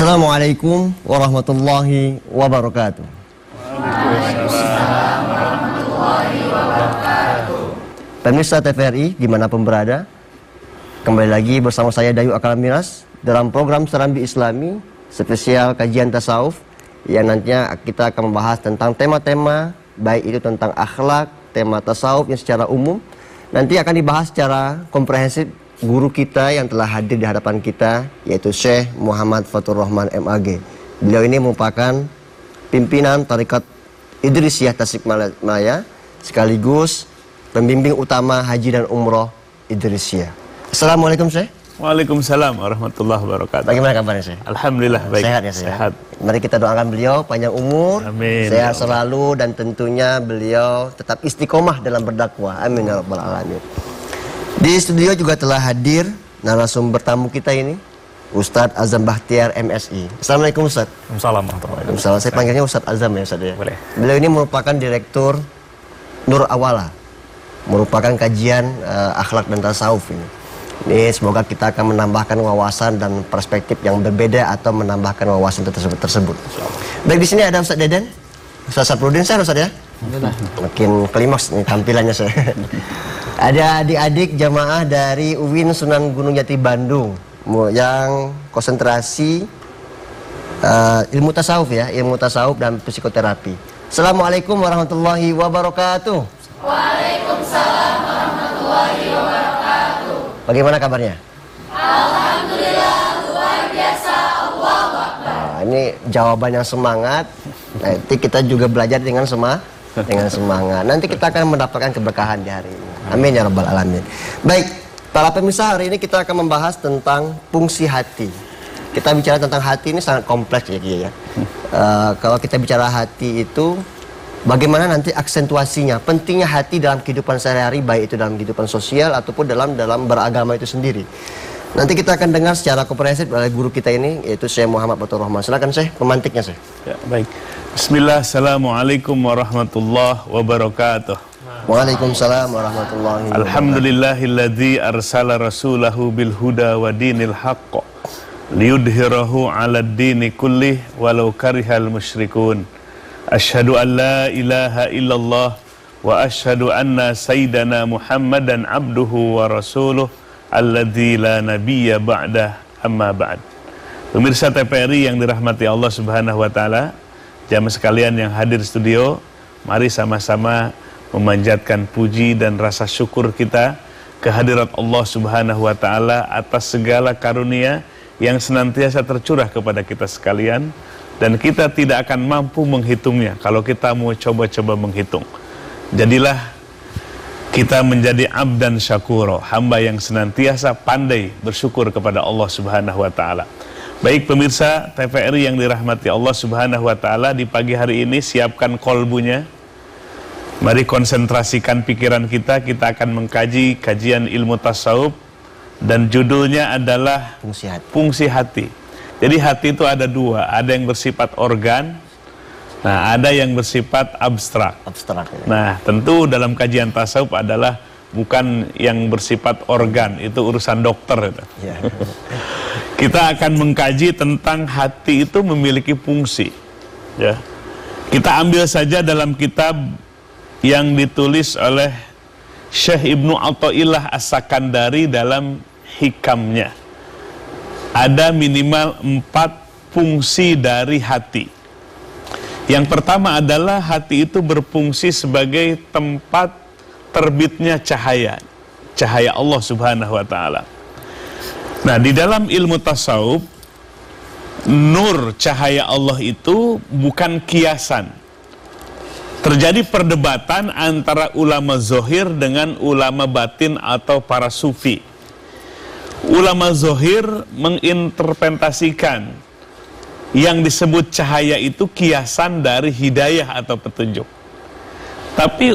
Assalamualaikum warahmatullahi wabarakatuh. Waalaikumsalam warahmatullahi wabarakatuh. Pemirsa TVRI dimanapun berada, kembali lagi bersama saya Dayu Akal Miras dalam program Serambi Islami spesial kajian tasawuf yang nantinya kita akan membahas tentang tema-tema baik itu tentang akhlak, tema tasawuf yang secara umum nanti akan dibahas secara komprehensif guru kita yang telah hadir di hadapan kita, yaitu Syekh Muhammad Fathur Rahman MAG. Beliau ini merupakan pimpinan Tarekat Idrisiyah Tasikmalaya sekaligus pembimbing utama Haji dan Umroh Idrisiyah. Assalamualaikum Syekh. Waalaikumsalam warahmatullahi wabarakatuh. Bagaimana kabarnya Syekh? Alhamdulillah baik. Sehat ya Syekh? Sehat. Mari kita doakan beliau panjang umur, Amin. sehat selalu, dan tentunya beliau tetap istiqomah dalam berdakwah. Amin ya rabbal alamin. Di studio juga telah hadir narasumber tamu kita ini, Ustadz Azam Bahtiar MSI. Assalamualaikum Ustadz. Assalamualaikum. Saya panggilnya Ustadz Azam ya Ustadz ya. Boleh. Beliau ini merupakan Direktur Nur Awala, merupakan kajian akhlak dan tasawuf ini. Ini semoga kita akan menambahkan wawasan dan perspektif yang berbeda atau menambahkan wawasan tersebut. Baik, di sini ada Ustadz Deden, Ustadz Saprudin, saya Ustadz ya. Makin klimaks nih tampilannya saya. Ada adik-adik jamaah dari UIN Sunan Gunung Jati Bandung yang konsentrasi ilmu tasawuf ya, ilmu tasawuf dan psikoterapi. Assalamualaikum warahmatullahi wabarakatuh. Waalaikumsalam warahmatullahi wabarakatuh. Bagaimana kabarnya? Alhamdulillah, luar biasa, Allahu Akbar. Nah, ini jawaban yang semangat. Nanti kita juga belajar dengan semangat. Nanti kita akan mendapatkan keberkahan di hari ini. Amin ya rabbal alamin. Baik, para pemirsa, hari ini kita akan membahas tentang fungsi hati. Kita bicara tentang hati ini sangat kompleks ya. Kalau kita bicara hati itu, bagaimana nanti aksentuasinya, pentingnya hati dalam kehidupan sehari-hari, baik itu dalam kehidupan sosial ataupun dalam beragama itu sendiri. Nanti kita akan dengar secara komprehensif oleh guru kita ini, yaitu Syekh Muhammad Fathur Rahman. Silakan Syekh, pemantiknya Syekh. Ya, baik. Bismillah, assalamualaikum warahmatullahi wabarakatuh. Waalaikumsalam warahmatullahi wabarakatuh. Alhamdulillahilladzi arsala rasulahu bil huda wa dinil haqq liyudhhirahu 'alad dini kullih walau karihal musyrikun. Asyhadu an la ilaha illallah wa asyhadu anna sayyidana Muhammadan abduhu wa rasuluh alladzi la nabiyya ba'dah, amma ba'd. Pemirsa TVRI yang dirahmati Allah Subhanahu wa taala, jamaah sekalian yang hadir studio, mari sama-sama memanjatkan puji dan rasa syukur kita kehadirat Allah Subhanahu wa taala atas segala karunia yang senantiasa tercurah kepada kita sekalian, dan kita tidak akan mampu menghitungnya kalau kita mau coba-coba menghitung. Jadilah kita menjadi abdan syakuro, hamba yang senantiasa pandai bersyukur kepada Allah Subhanahu wa taala. Baik pemirsa TVRI yang dirahmati Allah Subhanahu wa taala, di pagi hari ini siapkan kolbunya. Mari konsentrasikan pikiran kita akan mengkaji kajian ilmu tasawuf dan judulnya adalah fungsi hati. Jadi hati itu ada dua, ada yang bersifat organ, nah ada yang bersifat abstrak. Ya. Nah tentu dalam kajian tasawuf adalah bukan yang bersifat organ, itu urusan dokter itu. Ya. Kita akan mengkaji tentang hati itu memiliki fungsi. Ya. Kita ambil saja dalam kitab yang ditulis oleh Syekh Ibnu Athaillah As-Sakandari dalam hikamnya. Ada minimal 4 fungsi dari hati. Yang pertama adalah hati itu berfungsi sebagai tempat terbitnya cahaya Allah Subhanahu wa taala. Nah, di dalam ilmu tasawuf, nur cahaya Allah itu bukan kiasan. Terjadi perdebatan antara ulama zohir dengan ulama batin atau para sufi. Ulama zohir menginterpretasikan yang disebut cahaya itu kiasan dari hidayah atau petunjuk. Tapi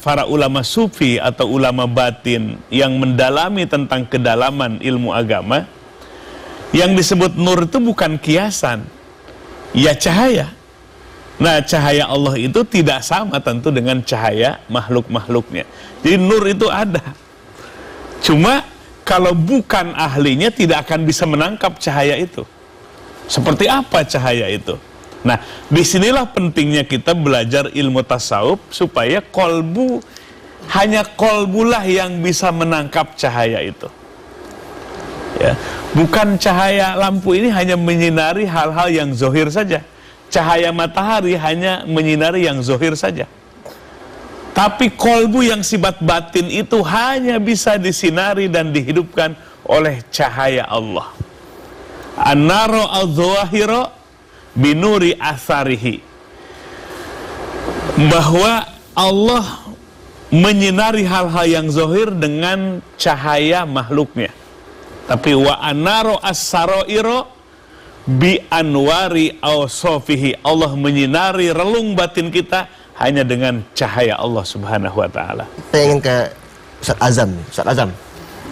para ulama sufi atau ulama batin yang mendalami tentang kedalaman ilmu agama, yang disebut nur itu bukan kiasan, ya cahaya. Nah, cahaya Allah itu tidak sama tentu dengan cahaya makhluk-makhluknya. Jadi nur itu ada. Cuma kalau bukan ahlinya tidak akan bisa menangkap cahaya itu. Seperti apa cahaya itu? Nah, disinilah pentingnya kita belajar ilmu tasawuf supaya hanya kolbulah yang bisa menangkap cahaya itu. Ya, bukan cahaya lampu ini hanya menyinari hal-hal yang zohir saja. Cahaya matahari hanya menyinari yang zohir saja. Tapi kolbu yang sifat batin itu hanya bisa disinari dan dihidupkan oleh cahaya Allah. An-naro al-zawahiro binuri asarihi, bahwa Allah menyinari hal-hal yang zohir dengan cahaya makhluknya. Tapi wa anaro as-saroiro bi anwari awsofihi, Allah menyinari relung batin kita hanya dengan cahaya Allah subhanahu wa ta'ala. Saya ingin ke Ustaz Azam.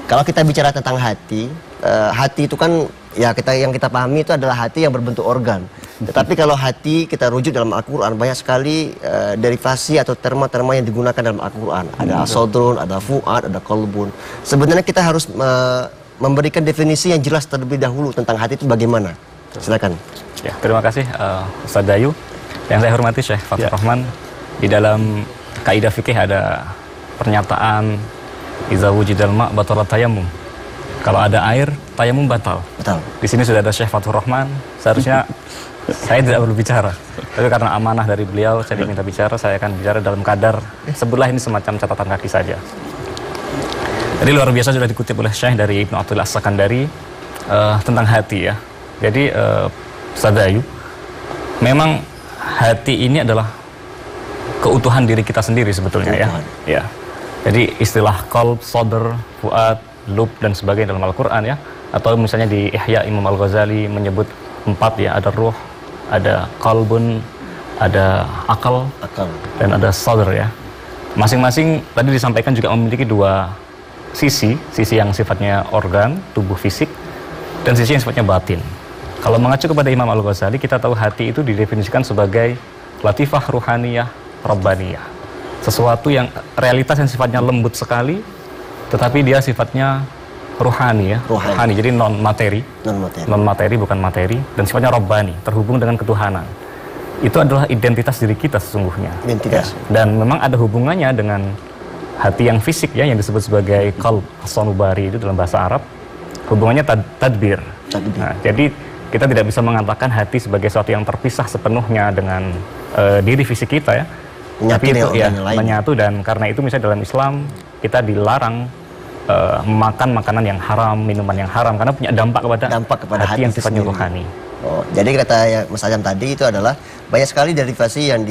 Kalau kita bicara tentang hati, hati itu kan ya yang kita pahami itu adalah hati yang berbentuk organ. Tetapi kalau hati kita rujuk dalam Al-Quran, banyak sekali derivasi atau terma-terma yang digunakan dalam Al-Quran. Ada sodrun, ada fu'ad, ada kolbun. Sebenarnya kita harus memberikan definisi yang jelas terlebih dahulu tentang hati itu bagaimana. Silakan. Ya, terima kasih Ustaz Dayu. Yang saya hormati Syekh Fathur Rahman. Di dalam kaidah fikih ada pernyataan iza wujidal ma' batalat tayammum. Kalau ada air, tayamum batal. Betul. Di sini sudah ada Syekh Fathur Rahman. Seharusnya saya tidak perlu bicara. Tapi karena amanah dari beliau, saya diminta bicara, saya akan bicara dalam kadar sebutlah ini semacam catatan kaki saja. Jadi luar biasa sudah dikutip oleh Syekh dari Ibnu Athaillah As-Sakandari tentang hati ya. Jadi Ustaz Dayu, memang hati ini adalah keutuhan diri kita sendiri sebetulnya ya. Ya. Jadi istilah qalb, sadr, fuad, lub dan sebagainya dalam Al-Quran ya, atau misalnya di Ihya Imam Al-Ghazali menyebut 4 ya, ada ruh, ada qalbun, ada akal, dan ada sadr ya. Masing-masing tadi disampaikan juga memiliki 2 sisi yang sifatnya organ, tubuh fisik, dan sisi yang sifatnya batin. Kalau mengacu kepada Imam Al-Ghazali, kita tahu hati itu didefinisikan sebagai latifah ruhaniyah rabbaniyah, sesuatu yang realitas yang sifatnya lembut sekali, tetapi dia sifatnya ruhani ya, ruhani, jadi non materi bukan materi, dan sifatnya rabbani, terhubung dengan ketuhanan. Itu adalah identitas diri kita sesungguhnya. Identitas. Ya. Dan memang ada hubungannya dengan hati yang fisik ya, yang disebut sebagai qalb as-sanubari itu dalam bahasa Arab. Hubungannya tadbir. Nah, jadi kita tidak bisa mengatakan hati sebagai sesuatu yang terpisah sepenuhnya dengan diri fisik kita ya. Tapi itu ya menyatu, dan karena itu misalnya dalam Islam kita dilarang makan makanan yang haram, minuman yang haram, karena punya dampak kepada hati yang sifatnya rohani. Oh, jadi kata Mas Azam tadi itu adalah banyak sekali derivasi yang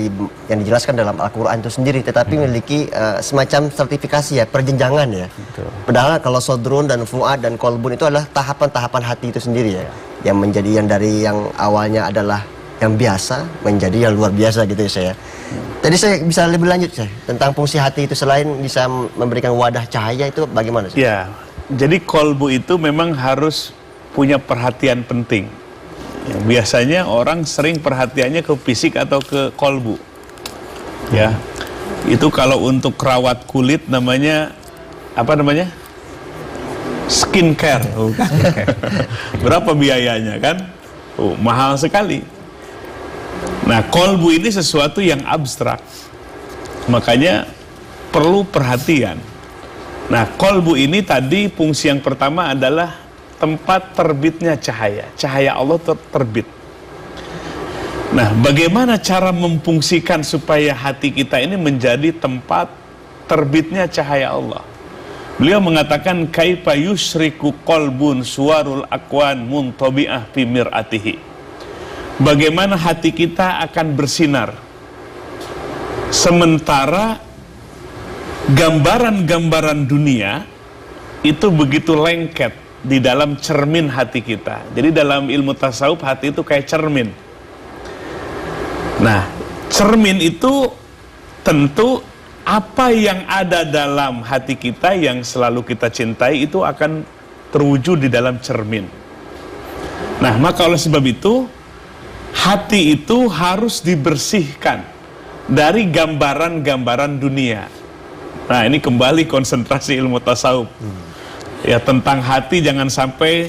dijelaskan dalam Al-Quran itu sendiri, tetapi memiliki semacam sertifikasi ya, perjenjangan ya. Betul. Padahal kalau sodrun dan fuad dan kolbun itu adalah tahapan-tahapan hati itu sendiri ya, yang menjadi yang dari yang awalnya adalah yang biasa menjadi yang luar biasa gitu ya saya. Tadi saya bisa lebih lanjut saya tentang fungsi hati itu selain bisa memberikan wadah cahaya itu bagaimana sih? Ya, jadi kolbu itu memang harus punya perhatian penting. Ya, biasanya orang sering perhatiannya ke fisik atau ke kolbu. Ya, itu kalau untuk rawat kulit namanya apa namanya? Skincare. Berapa biayanya kan? Mahal sekali. Nah, kolbu ini sesuatu yang abstrak, makanya perlu perhatian. Nah, kolbu ini tadi fungsi yang pertama adalah tempat terbitnya cahaya. Cahaya Allah terbit. Nah, bagaimana cara memfungsikan supaya hati kita ini menjadi tempat terbitnya cahaya Allah? Beliau mengatakan kaifa yusriku qalbun suwarul akwan muntabi'ah fi mir'atihi. Bagaimana hati kita akan bersinar sementara gambaran-gambaran dunia itu begitu lengket di dalam cermin hati kita. Jadi dalam ilmu tasawuf hati itu kayak cermin. Nah, cermin itu tentu apa yang ada dalam hati kita yang selalu kita cintai itu akan terwujud di dalam cermin. Nah, maka oleh sebab itu hati itu harus dibersihkan dari gambaran-gambaran dunia. Nah, ini kembali konsentrasi ilmu tasawuf. Ya, tentang hati jangan sampai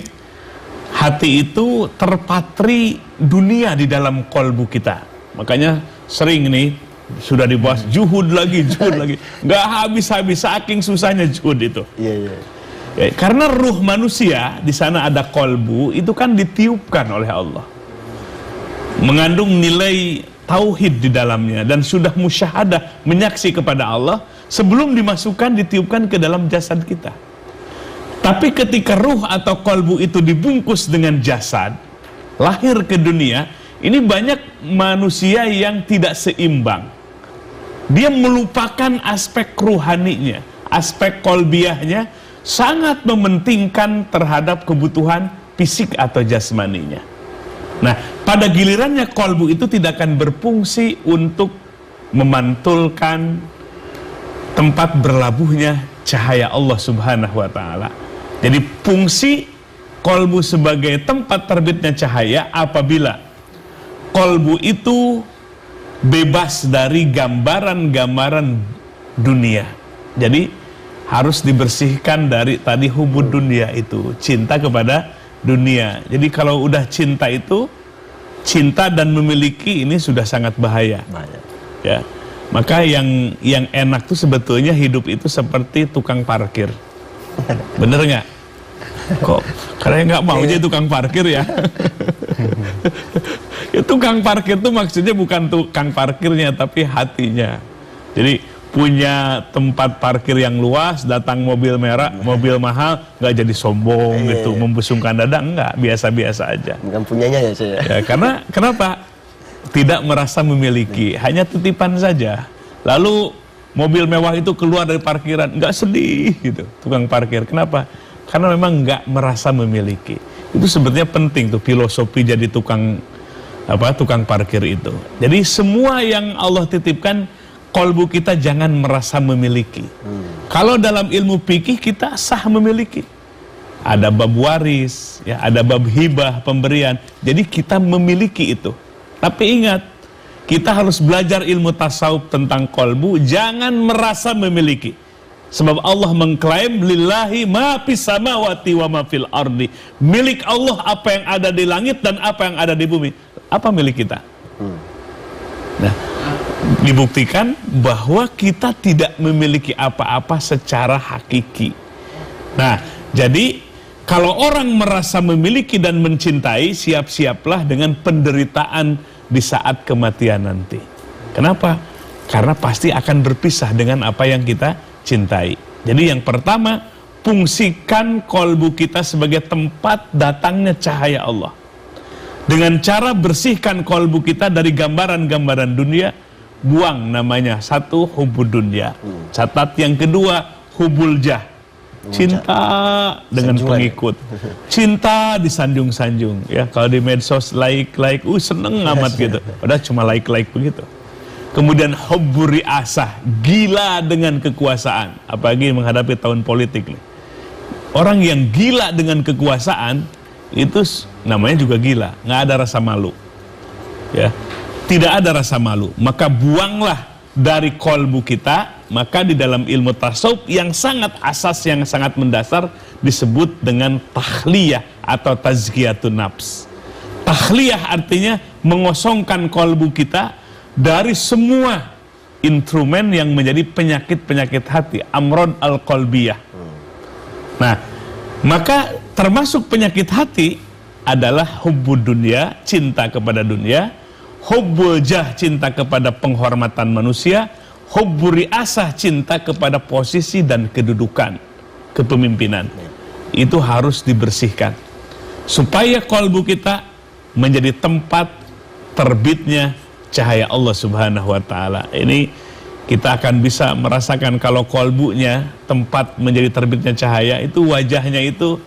hati itu terpatri dunia di dalam kolbu kita. Makanya sering nih sudah dibahas juhud lagi, nggak habis-habis saking susahnya juhud itu. Iya. Ya, karena ruh manusia di sana ada kolbu itu kan ditiupkan oleh Allah, mengandung nilai tauhid di dalamnya dan sudah musyahadah menyaksi kepada Allah sebelum ditiupkan ke dalam jasad kita. Tapi ketika ruh atau kolbu itu dibungkus dengan jasad, lahir ke dunia, ini banyak manusia yang tidak seimbang. Dia melupakan aspek ruhaninya, aspek kolbiahnya, sangat mementingkan terhadap kebutuhan fisik atau jasmaninya. Nah, pada gilirannya kolbu itu tidak akan berfungsi untuk memantulkan tempat berlabuhnya cahaya Allah Subhanahu wa ta'ala. Jadi fungsi kolbu sebagai tempat terbitnya cahaya apabila kolbu itu bebas dari gambaran-gambaran dunia. Jadi harus dibersihkan dari tadi hubud dunia itu, cinta kepada dunia. Jadi kalau udah cinta itu, cinta dan memiliki ini sudah sangat bahaya. Ya. Maka yang enak tuh sebetulnya hidup itu seperti tukang parkir. Bener nggak? Kok karena nggak mau jadi tukang parkir ya? Ya, tukang parkir tuh maksudnya bukan tukang parkirnya tapi hatinya. Jadi punya tempat parkir yang luas, datang mobil merah, mobil mahal, nggak jadi sombong gitu, membusungkan dada, enggak, biasa-biasa aja. Bukan punyanya ya saya. Ya, karena kenapa? Tidak merasa memiliki, hanya titipan saja. Lalu mobil mewah itu keluar dari parkiran, nggak sedih gitu, tukang parkir. Kenapa? Karena memang nggak merasa memiliki. Itu sebetulnya penting tuh filosofi jadi tukang parkir itu. Jadi semua yang Allah titipkan, kolbu kita jangan merasa memiliki. Kalau dalam ilmu fikih kita sah memiliki. Ada bab waris, ya, ada bab hibah, pemberian. Jadi kita memiliki itu. Tapi ingat, kita harus belajar ilmu tasawuf tentang kolbu, jangan merasa memiliki. Sebab Allah mengklaim lillahi ma fis samawati wa ma fil ardi. Milik Allah apa yang ada di langit dan apa yang ada di bumi. Apa milik kita? Nah, dibuktikan bahwa kita tidak memiliki apa-apa secara hakiki. Nah, jadi kalau orang merasa memiliki dan mencintai, siap-siaplah dengan penderitaan di saat kematian nanti. Kenapa? Karena pasti akan berpisah dengan apa yang kita cintai. Jadi yang pertama, fungsikan kolbu kita sebagai tempat datangnya cahaya Allah. Dengan cara bersihkan kolbu kita dari gambaran-gambaran dunia, buang namanya satu hubud dunia. Catat yang kedua hubul jah, cinta dengan pengikut, cinta disanjung-sanjung. Ya kalau di medsos like, seneng amat gitu. Padahal cuma like begitu. Kemudian hubbur riasah, gila dengan kekuasaan. Apalagi menghadapi tahun politik nih. Orang yang gila dengan kekuasaan itu namanya juga gila, nggak ada rasa malu. Ya. Tidak ada rasa malu, maka buanglah dari kolbu kita. Maka di dalam ilmu tasawuf yang sangat asas, yang sangat mendasar disebut dengan tahliyah atau tazkiyatun nafs. Tahliyah artinya mengosongkan kolbu kita dari semua instrumen yang menjadi penyakit-penyakit hati, amrod al-qalbiyah. Nah, maka termasuk penyakit hati adalah hubbud dunia, cinta kepada dunia, hubbul jah, cinta kepada penghormatan manusia, hubbur riasah, cinta kepada posisi dan kedudukan kepemimpinan. Itu harus dibersihkan supaya kolbu kita menjadi tempat terbitnya cahaya Allah Subhanahu wa ta'ala. Ini kita akan bisa merasakan kalau kolbunya tempat menjadi terbitnya cahaya, itu wajahnya itu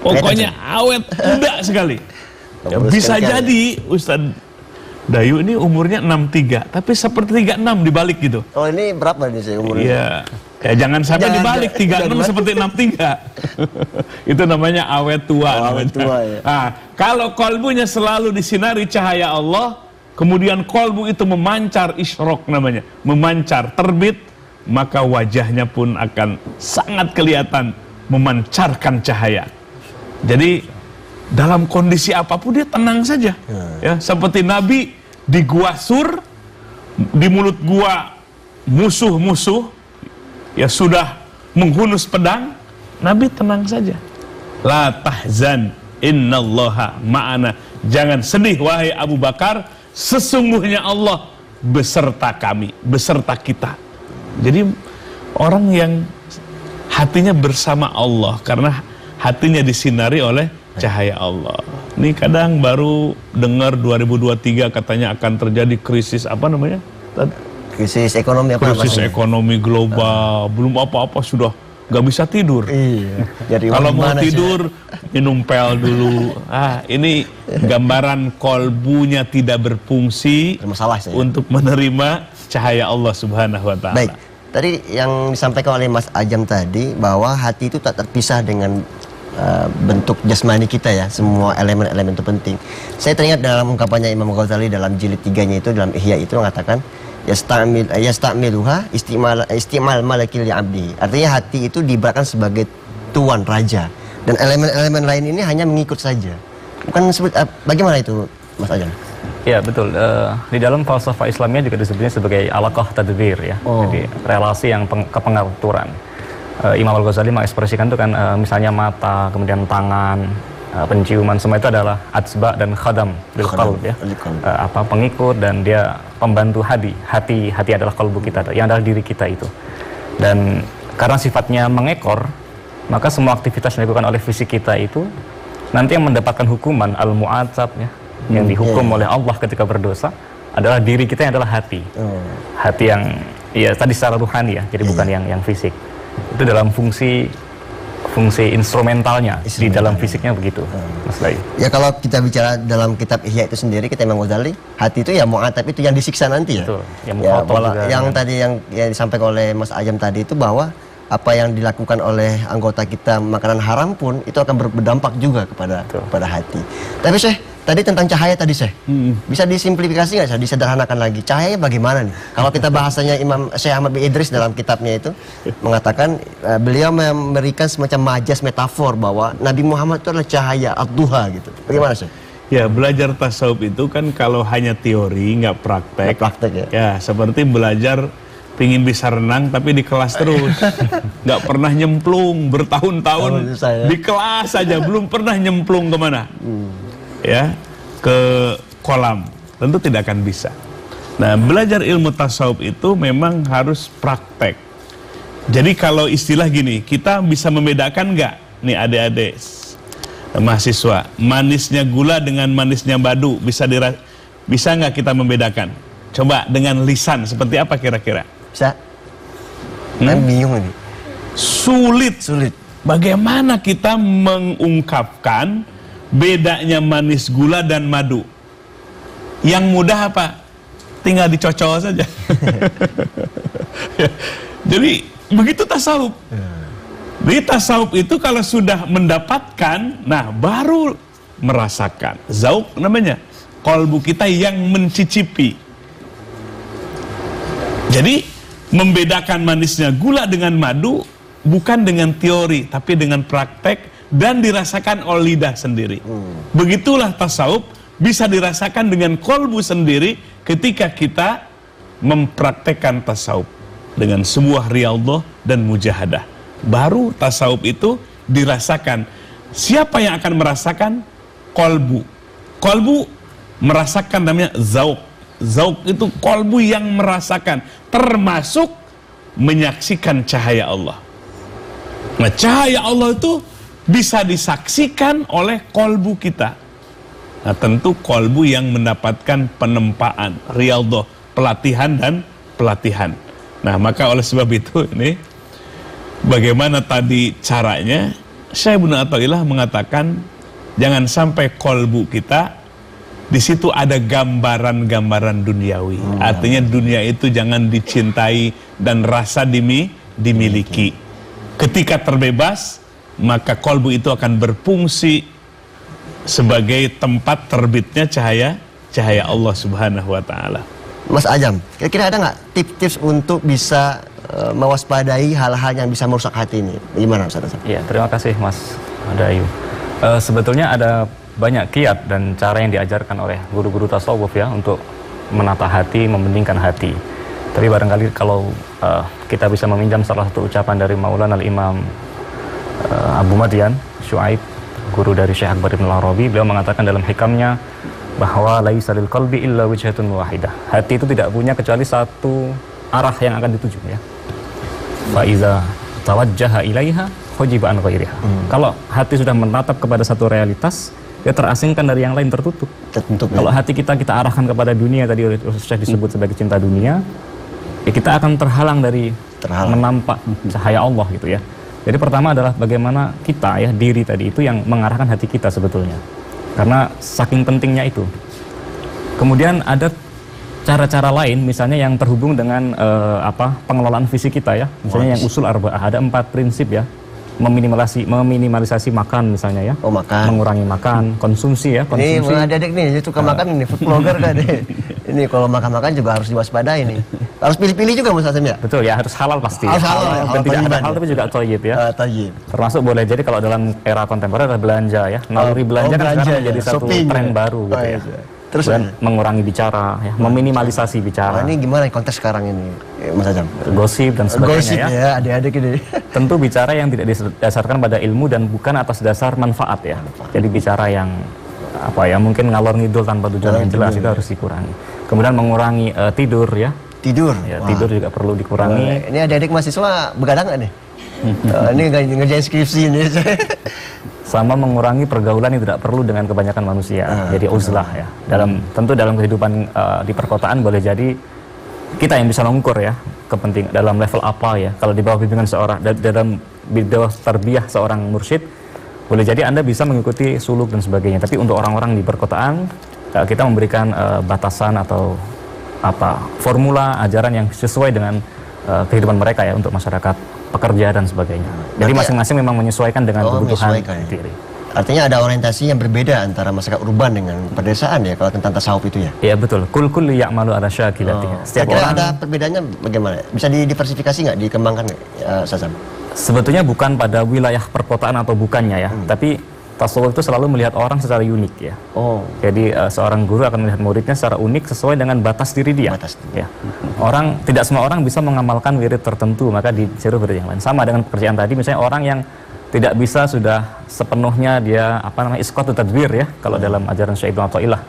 pokoknya awet muda sekali. Ya, bisa jadi Ustadz Dayu ini umurnya 63, tapi seperti 36 dibalik gitu. Oh, ini berapa nih saya umurnya? Iya. Ya jangan sampai dibalik 36 seperti 63. Itu namanya awet tua. Awet tua ya. Nah, kalau kolbunya selalu disinari cahaya Allah, kemudian kolbu itu memancar, isyrok namanya, memancar, terbit, maka wajahnya pun akan sangat kelihatan memancarkan cahaya. Jadi dalam kondisi apapun dia tenang saja. Ya, seperti Nabi di Gua Sur, di mulut gua musuh-musuh ya sudah menghunus pedang, Nabi tenang saja. La tahzan innallaha ma'ana. Jangan sedih wahai Abu Bakar, sesungguhnya Allah beserta kami, beserta kita. Jadi orang yang hatinya bersama Allah karena hatinya disinari oleh cahaya Allah. Ini kadang baru dengar 2023 katanya akan terjadi krisis apa namanya? Krisis ekonomi apa? Krisis ekonomi global. Belum apa-apa sudah nggak bisa tidur. Iya. Jadi kalau mau tidur minum pel dulu. Ini gambaran kolbunya tidak berfungsi untuk menerima cahaya Allah Subhanahu wa taala. Baik. Tadi yang disampaikan oleh Mas Ajam tadi bahwa hati itu tak terpisah dengan bentuk jasmani kita ya, semua elemen-elemen itu penting. Saya teringat dalam ungkapannya Imam Ghazali dalam jilid 3-nya itu, dalam Ihya itu mengatakan yasta'miluha istimal malakil abdi. Artinya hati itu diibaratkan sebagai tuan raja dan elemen-elemen lain ini hanya mengikut saja. Bukan bagaimana itu Mas Ajam? Ya betul, di dalam falsafah Islamnya juga disebutnya sebagai alaqah tadbir ya. Jadi relasi yang kepengaturan. Imam Al-Ghazali mengekspresikan itu kan misalnya mata, kemudian tangan, penciuman, semua itu adalah atsba dan khadam bil qalb ya. Pengikut dan dia pembantu hati adalah qalbu kita, yang adalah diri kita itu. Dan karena sifatnya mengekor, maka semua aktivitas yang dilakukan oleh fisik kita itu nanti yang mendapatkan hukuman al-mu'atsab ya, yang dihukum oleh Allah ketika berdosa adalah diri kita yang adalah hati. Hati yang ya tadi secara ruhani ya, jadi bukan yang fisik. Itu dalam fungsi instrumentalnya di dalam fisiknya begitu, Mas Bayu. Ya kalau kita bicara dalam kitab Ihya itu sendiri, kita Imam Ghazali, hati itu ya mu'atab itu yang disiksa nanti ya. Betul. Yang tadi yang disampaikan oleh Mas Ajam tadi itu bahwa apa yang dilakukan oleh anggota kita makanan haram pun itu akan berdampak juga kepada hati. Tapi Syekh, tadi tentang cahaya tadi Syekh, bisa disimplifikasi nggak Syekh, disederhanakan lagi cahayanya bagaimana nih? Kalau kita bahasanya Imam Syekh Ahmad bin Idris dalam kitabnya itu mengatakan beliau memberikan semacam majas metafor bahwa Nabi Muhammad itu adalah cahaya ad-duha gitu. Bagaimana Syekh? Ya, belajar tasawuf itu kan kalau hanya teori nggak praktek, ya seperti belajar pingin bisa renang tapi di kelas terus, nggak pernah nyemplung bertahun-tahun di kelas saja, belum pernah nyemplung kemana, ya ke kolam, tentu tidak akan bisa. Nah, belajar ilmu tasawuf itu memang harus praktek. Jadi kalau istilah gini, kita bisa membedakan nggak nih adik-adik mahasiswa, manisnya gula dengan manisnya madu bisa nggak kita membedakan? Coba dengan lisan seperti apa kira-kira? Bisa. Kan bingung ini. Sulit. Bagaimana kita mengungkapkan bedanya manis gula dan madu? Yang mudah apa? Tinggal dicocol saja. Jadi begitu tasawuf. Di tasawuf itu kalau sudah mendapatkan, nah baru merasakan. Zauq namanya. Qalbu kita yang mencicipi. Jadi membedakan manisnya gula dengan madu bukan dengan teori tapi dengan praktek dan dirasakan oleh lidah sendiri. Begitulah tasawuf bisa dirasakan dengan kolbu sendiri ketika kita mempraktekkan tasawuf dengan sebuah riyadhah dan mujahadah. Baru tasawuf itu dirasakan. Siapa yang akan merasakan? Kolbu. Kolbu merasakan namanya zauq. Zauq itu kolbu yang merasakan, termasuk menyaksikan cahaya Allah. Nah, cahaya Allah itu bisa disaksikan oleh kolbu kita. Nah, tentu kolbu yang mendapatkan penempaan, riyadhah, pelatihan dan pelatihan. Nah, maka oleh sebab itu ini bagaimana tadi caranya? Syekh Ibnu Athaillah mengatakan jangan sampai kolbu kita di situ ada gambaran-gambaran duniawi. Artinya dunia itu jangan dicintai dan rasa dimiliki. Ketika terbebas, maka kolbu itu akan berfungsi sebagai tempat terbitnya cahaya Allah Subhanahu wa taala. Mas Ajam, kira-kira ada nggak tips-tips untuk bisa mewaspadai hal-hal yang bisa merusak hati ini? Gimana Ustaz? Ya, terima kasih Mas Dayu. Sebetulnya ada banyak kiat dan cara yang diajarkan oleh guru-guru tasawuf ya untuk menata hati, membeningkan hati. Tapi barangkali kalau kita bisa meminjam salah satu ucapan dari Maulana al-Imam Abu Madian Syuaib, guru dari Syekh Akbar Ibn Arabi, beliau mengatakan dalam hikamnya bahwa laisa lil qalbi illa wijhatun wahidah. Hati itu tidak punya kecuali satu arah yang akan dituju ya. Fa iza tawajjaha ilaiha hujiba an ghairiha. Kalau hati sudah menatap kepada satu realitas, dia terasingkan dari yang lain, tertutup. Kalau hati kita arahkan kepada dunia, tadi sudah disebut sebagai cinta dunia, ya kita akan terhalang dari menampak cahaya Allah gitu ya. Jadi pertama adalah bagaimana kita ya, diri tadi itu yang mengarahkan hati kita sebetulnya. Karena saking pentingnya itu. Kemudian ada cara-cara lain, misalnya yang terhubung dengan pengelolaan fisik kita ya. Misalnya yang usul arba'ah, ada 4 prinsip ya. Meminimalisasi makan misalnya ya. Oh, makan. Mengurangi makan, konsumsi ya. Ini adik-adik nih, suka makan ini, food blogger kan deh. Ini kalau makan-makan juga harus diwaspadai nih. Harus pilih-pilih juga Mas Hasim ya? Betul ya, harus halal pasti. Harus halal, Dan tidak ada hal tapi juga thayyib ya. Thayyib. Termasuk boleh jadi kalau dalam era kontemporer adalah belanja ya. Naluri belanja kan sekarang menjadi satu tren baru gitu ya. Terus mengurangi bicara ya, meminimalisasi bicara. Ini gimana konteks sekarang ini Mas Azam? Gosip dan sebagainya Gosip ya, adik-adik ini. Tentu bicara yang tidak didasarkan pada ilmu dan bukan atas dasar manfaat ya. Jadi bicara yang mungkin ngalor ngidul tanpa tujuan yang jelas itu harus dikurangi. Kemudian mengurangi tidur ya. Tidur? Ya, tidur juga perlu dikurangi. Ini adik-adik mahasiswa begadang nggak nih? Ini ngerjain skripsi ini. Sama mengurangi pergaulan yang tidak perlu dengan kebanyakan manusia. Jadi uzlah ya. Tentu dalam kehidupan di perkotaan boleh jadi kita yang bisa mengukur ya kepentingan dalam level apa ya. Kalau di bawah bimbingan seorang, dalam bidang tarbiyah seorang mursyid, boleh jadi Anda bisa mengikuti suluk dan sebagainya. Tapi untuk orang-orang di perkotaan, kita memberikan batasan atau formula ajaran yang sesuai dengan kehidupan mereka ya, untuk masyarakat pekerja dan sebagainya. Jadi masing-masing memang menyesuaikan dengan kebutuhan diri. Artinya ada orientasi yang berbeda antara masyarakat urban dengan pedesaan ya kalau tentang tasawuf itu ya? Iya betul. Kullu ya'malu ala syakilatihi. Setiap orang ada perbedaannya bagaimana? Bisa didiversifikasi nggak, dikembangkan Sazam? Sebetulnya bukan pada wilayah perkotaan atau bukannya ya, tapi tasawuf itu selalu melihat orang secara unik ya. Jadi seorang guru akan melihat muridnya secara unik sesuai dengan batas diri dia. Ya. Tidak semua orang bisa mengamalkan wirid tertentu, maka disuruh wirid yang lain. Sama dengan pekerjaan tadi, misalnya orang yang tidak bisa sudah sepenuhnya dia isqatu tadbir ya, kalau dalam ajaran Syekh Ibnu Athaillah,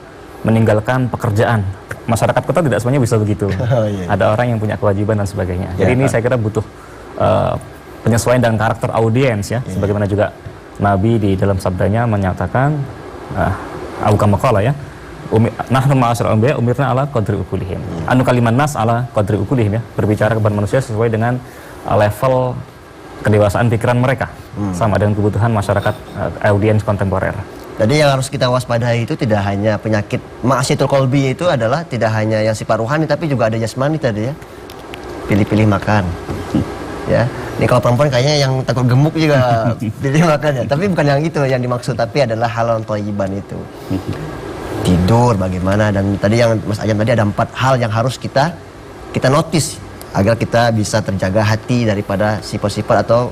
meninggalkan pekerjaan. Masyarakat kita tidak semuanya bisa begitu. Ada orang yang punya kewajiban dan sebagainya. Jadi ini saya kira butuh penyesuaian dan karakter audiens ya, sebagaimana juga Nabi di dalam sabdanya menyatakan kama qala ya, nahnu ma'asyarul anbiya umirna ala qadri uqulihim. Anu kaliman nas ala qadri uqulihim ya, berbicara kepada manusia sesuai dengan level kedewasaan pikiran mereka, sama dengan kebutuhan masyarakat audiens kontemporer. Jadi yang harus kita waspadai itu tidak hanya penyakit ma'asyatul qalbi, itu adalah tidak hanya yang sifat rohani tapi juga ada jasmani tadi ya. Pilih-pilih makan. Ya. Ini kalau perempuan kayaknya yang takut gemuk juga pilih makan ya. Tapi bukan yang itu yang dimaksud, tapi adalah halal thayyiban itu. Tidur bagaimana, dan tadi yang Mas Ajam tadi ada 4 hal yang harus kita notice agar kita bisa terjaga hati daripada sifat-sifat atau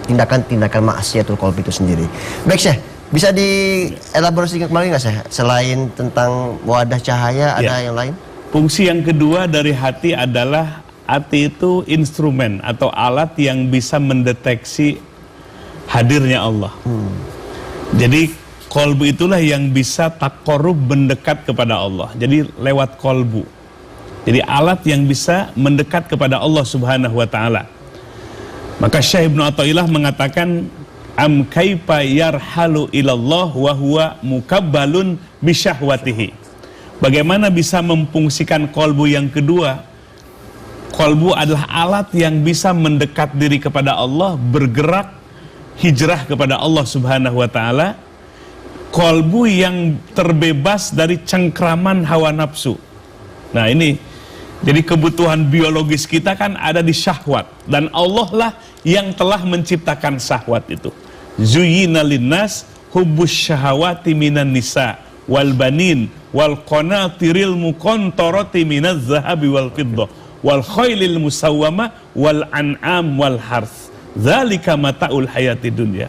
tindakan-tindakan ma'asyatul qalbi itu sendiri. Baik Syekh, bisa dielaborasikan kembali nggak Syekh? Selain tentang wadah cahaya, ada yang lain? Fungsi yang kedua dari hati adalah hati itu instrumen atau alat yang bisa mendeteksi hadirnya Allah. Jadi kolbu itulah yang bisa taqarrub, mendekat kepada Allah. Jadi lewat kolbu. Jadi alat yang bisa mendekat kepada Allah Subhanahu wa taala. Maka Syekh Ibnu Athaillah mengatakan am kaifa yarhalu ilallah wa huwa mukabbalun bisyahwatihi. Bagaimana bisa memfungsikan kolbu yang kedua? Kolbu adalah alat yang bisa mendekat diri kepada Allah, bergerak hijrah kepada Allah Subhanahu wa taala. Kolbu yang terbebas dari cengkraman hawa nafsu. Nah ini, jadi kebutuhan biologis kita kan ada di syahwat, dan Allah lah yang telah menciptakan syahwat itu. Zuyyina linnas hubbus syahawati minan nisa wal banin wal qanatiril muqantarati minaz zahabi wal fiddah wal khailil musawwama wal an'am wal harth dzalika mataul hayati dunya.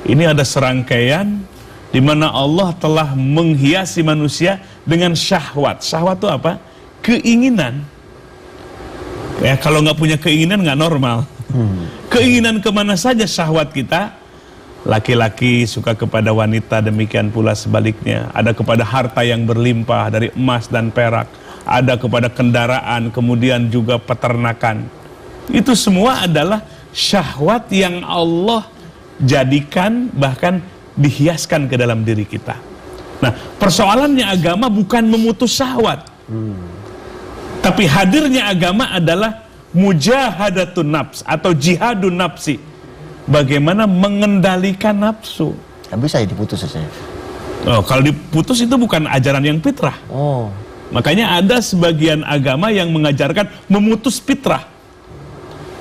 Ini ada serangkaian di mana Allah telah menghiasi manusia dengan syahwat. Syahwat itu apa? Keinginan. Ya, kalau nggak punya keinginan nggak normal. Keinginan kemana saja syahwat kita. Laki-laki suka kepada wanita, demikian pula sebaliknya. Ada kepada harta yang berlimpah dari emas dan perak. Ada kepada kendaraan, kemudian juga peternakan. Itu semua adalah syahwat yang Allah jadikan, bahkan dihiaskan ke dalam diri kita. Nah, persoalannya agama bukan memutus syahwat. Tapi hadirnya agama adalah mujahadatun nafs atau jihadun nafsi. Bagaimana mengendalikan nafsu. Nggak bisa ya diputus saya. Oh, kalau diputus itu bukan ajaran yang fitrah. Oh. Makanya ada sebagian agama yang mengajarkan memutus fitrah.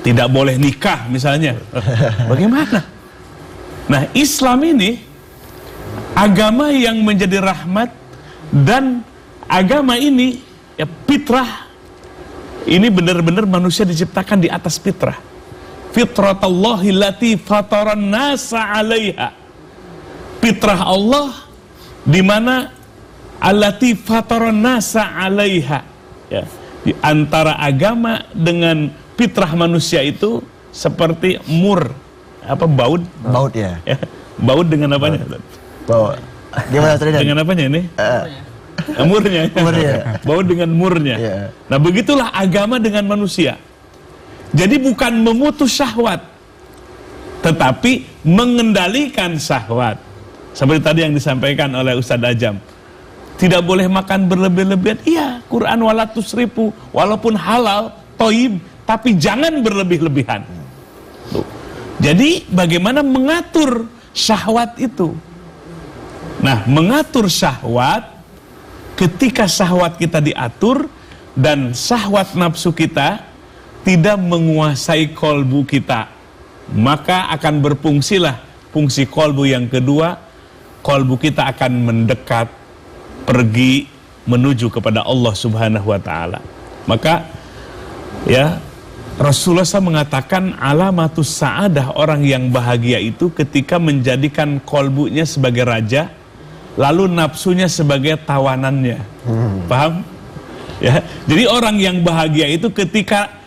Tidak boleh nikah misalnya. Bagaimana? Nah, Islam ini agama yang menjadi rahmat, dan agama ini ya fitrah. Ini benar-benar manusia diciptakan di atas fitrah. Fitratallahi lati fataran nasa 'alaiha. Fitrah Allah di mana allati fataran nasa 'alaiha. Ya, di antara agama dengan fitrah manusia itu seperti baud. Baut ya. Ya, baud dengan apanya? Baut. Gimana tadi? Dengan apanya ini? Murnya. Baud dengan murnya. Yeah. Nah, begitulah agama dengan manusia. Jadi bukan memutus syahwat, tetapi mengendalikan syahwat. Seperti tadi yang disampaikan oleh Ustadz Ajam. Tidak boleh makan berlebih-lebihan. Iya, Quran wala tusrifu, walaupun halal, toib, tapi jangan berlebih-lebihan. Tuh. Jadi bagaimana mengatur syahwat itu? Nah, mengatur syahwat, ketika syahwat kita diatur dan syahwat nafsu kita tidak menguasai kolbu kita, maka akan berfungsilah fungsi kolbu yang kedua. Kolbu kita akan mendekat, pergi menuju kepada Allah Subhanahu wa Ta'ala. Maka ya, Rasulullah SAW mengatakan alamatus sa'adah, orang yang bahagia itu ketika menjadikan kolbunya sebagai raja, lalu nafsunya sebagai tawanannya. Paham? Ya, jadi orang yang bahagia itu ketika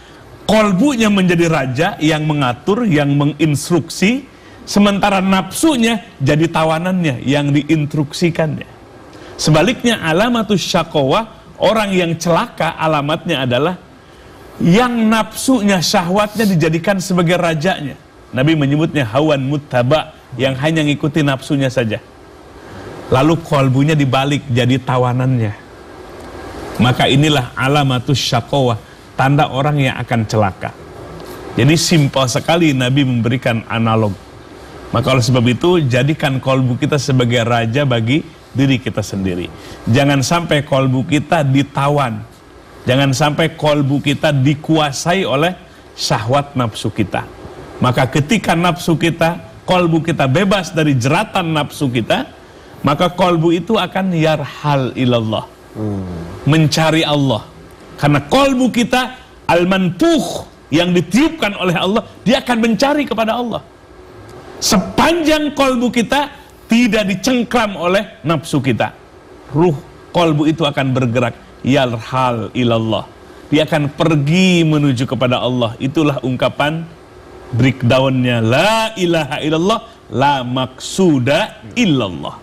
kolbunya menjadi raja yang mengatur, yang menginstruksi, sementara nafsunya jadi tawanannya yang diinstruksikannya. Sebaliknya alamatus syaqawah, orang yang celaka alamatnya adalah yang nafsunya, syahwatnya dijadikan sebagai rajanya. Nabi menyebutnya hawan muttaba, yang hanya ngikuti nafsunya saja. Lalu kolbunya dibalik jadi tawanannya. Maka inilah alamatus syaqawah, tanda orang yang akan celaka. Jadi simpel sekali Nabi memberikan analog. Maka oleh sebab itu jadikan kolbu kita sebagai raja bagi diri kita sendiri. Jangan sampai kolbu kita ditawan. Jangan sampai kolbu kita dikuasai oleh syahwat nafsu kita. Maka ketika nafsu kita, kolbu kita bebas dari jeratan nafsu kita, maka kolbu itu akan yarhal ilallah, mencari Allah. Karena kolbu kita al-manfuh, yang ditiupkan oleh Allah, dia akan mencari kepada Allah. Sepanjang kolbu kita tidak dicengkram oleh nafsu kita, ruh kolbu itu akan bergerak, yarhal ilallah, dia akan pergi menuju kepada Allah. Itulah ungkapan breakdownnya la ilaha illallah, la maksuda illallah.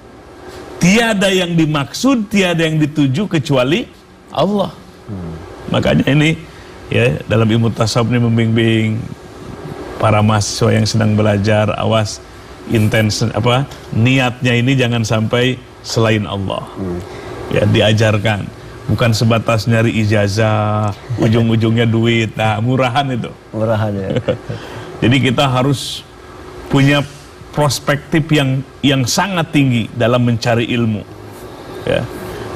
Tiada yang dimaksud, tiada yang dituju kecuali Allah. Makanya ini ya, dalam ilmu tasawuf ini membimbing para mahasiswa yang sedang belajar, awas intens niatnya ini jangan sampai selain Allah. Ya, diajarkan bukan sebatas nyari ijazah, ujung-ujungnya duit. Nah, murahan itu. Murahan ya. Jadi kita harus punya perspektif yang sangat tinggi dalam mencari ilmu. Ya.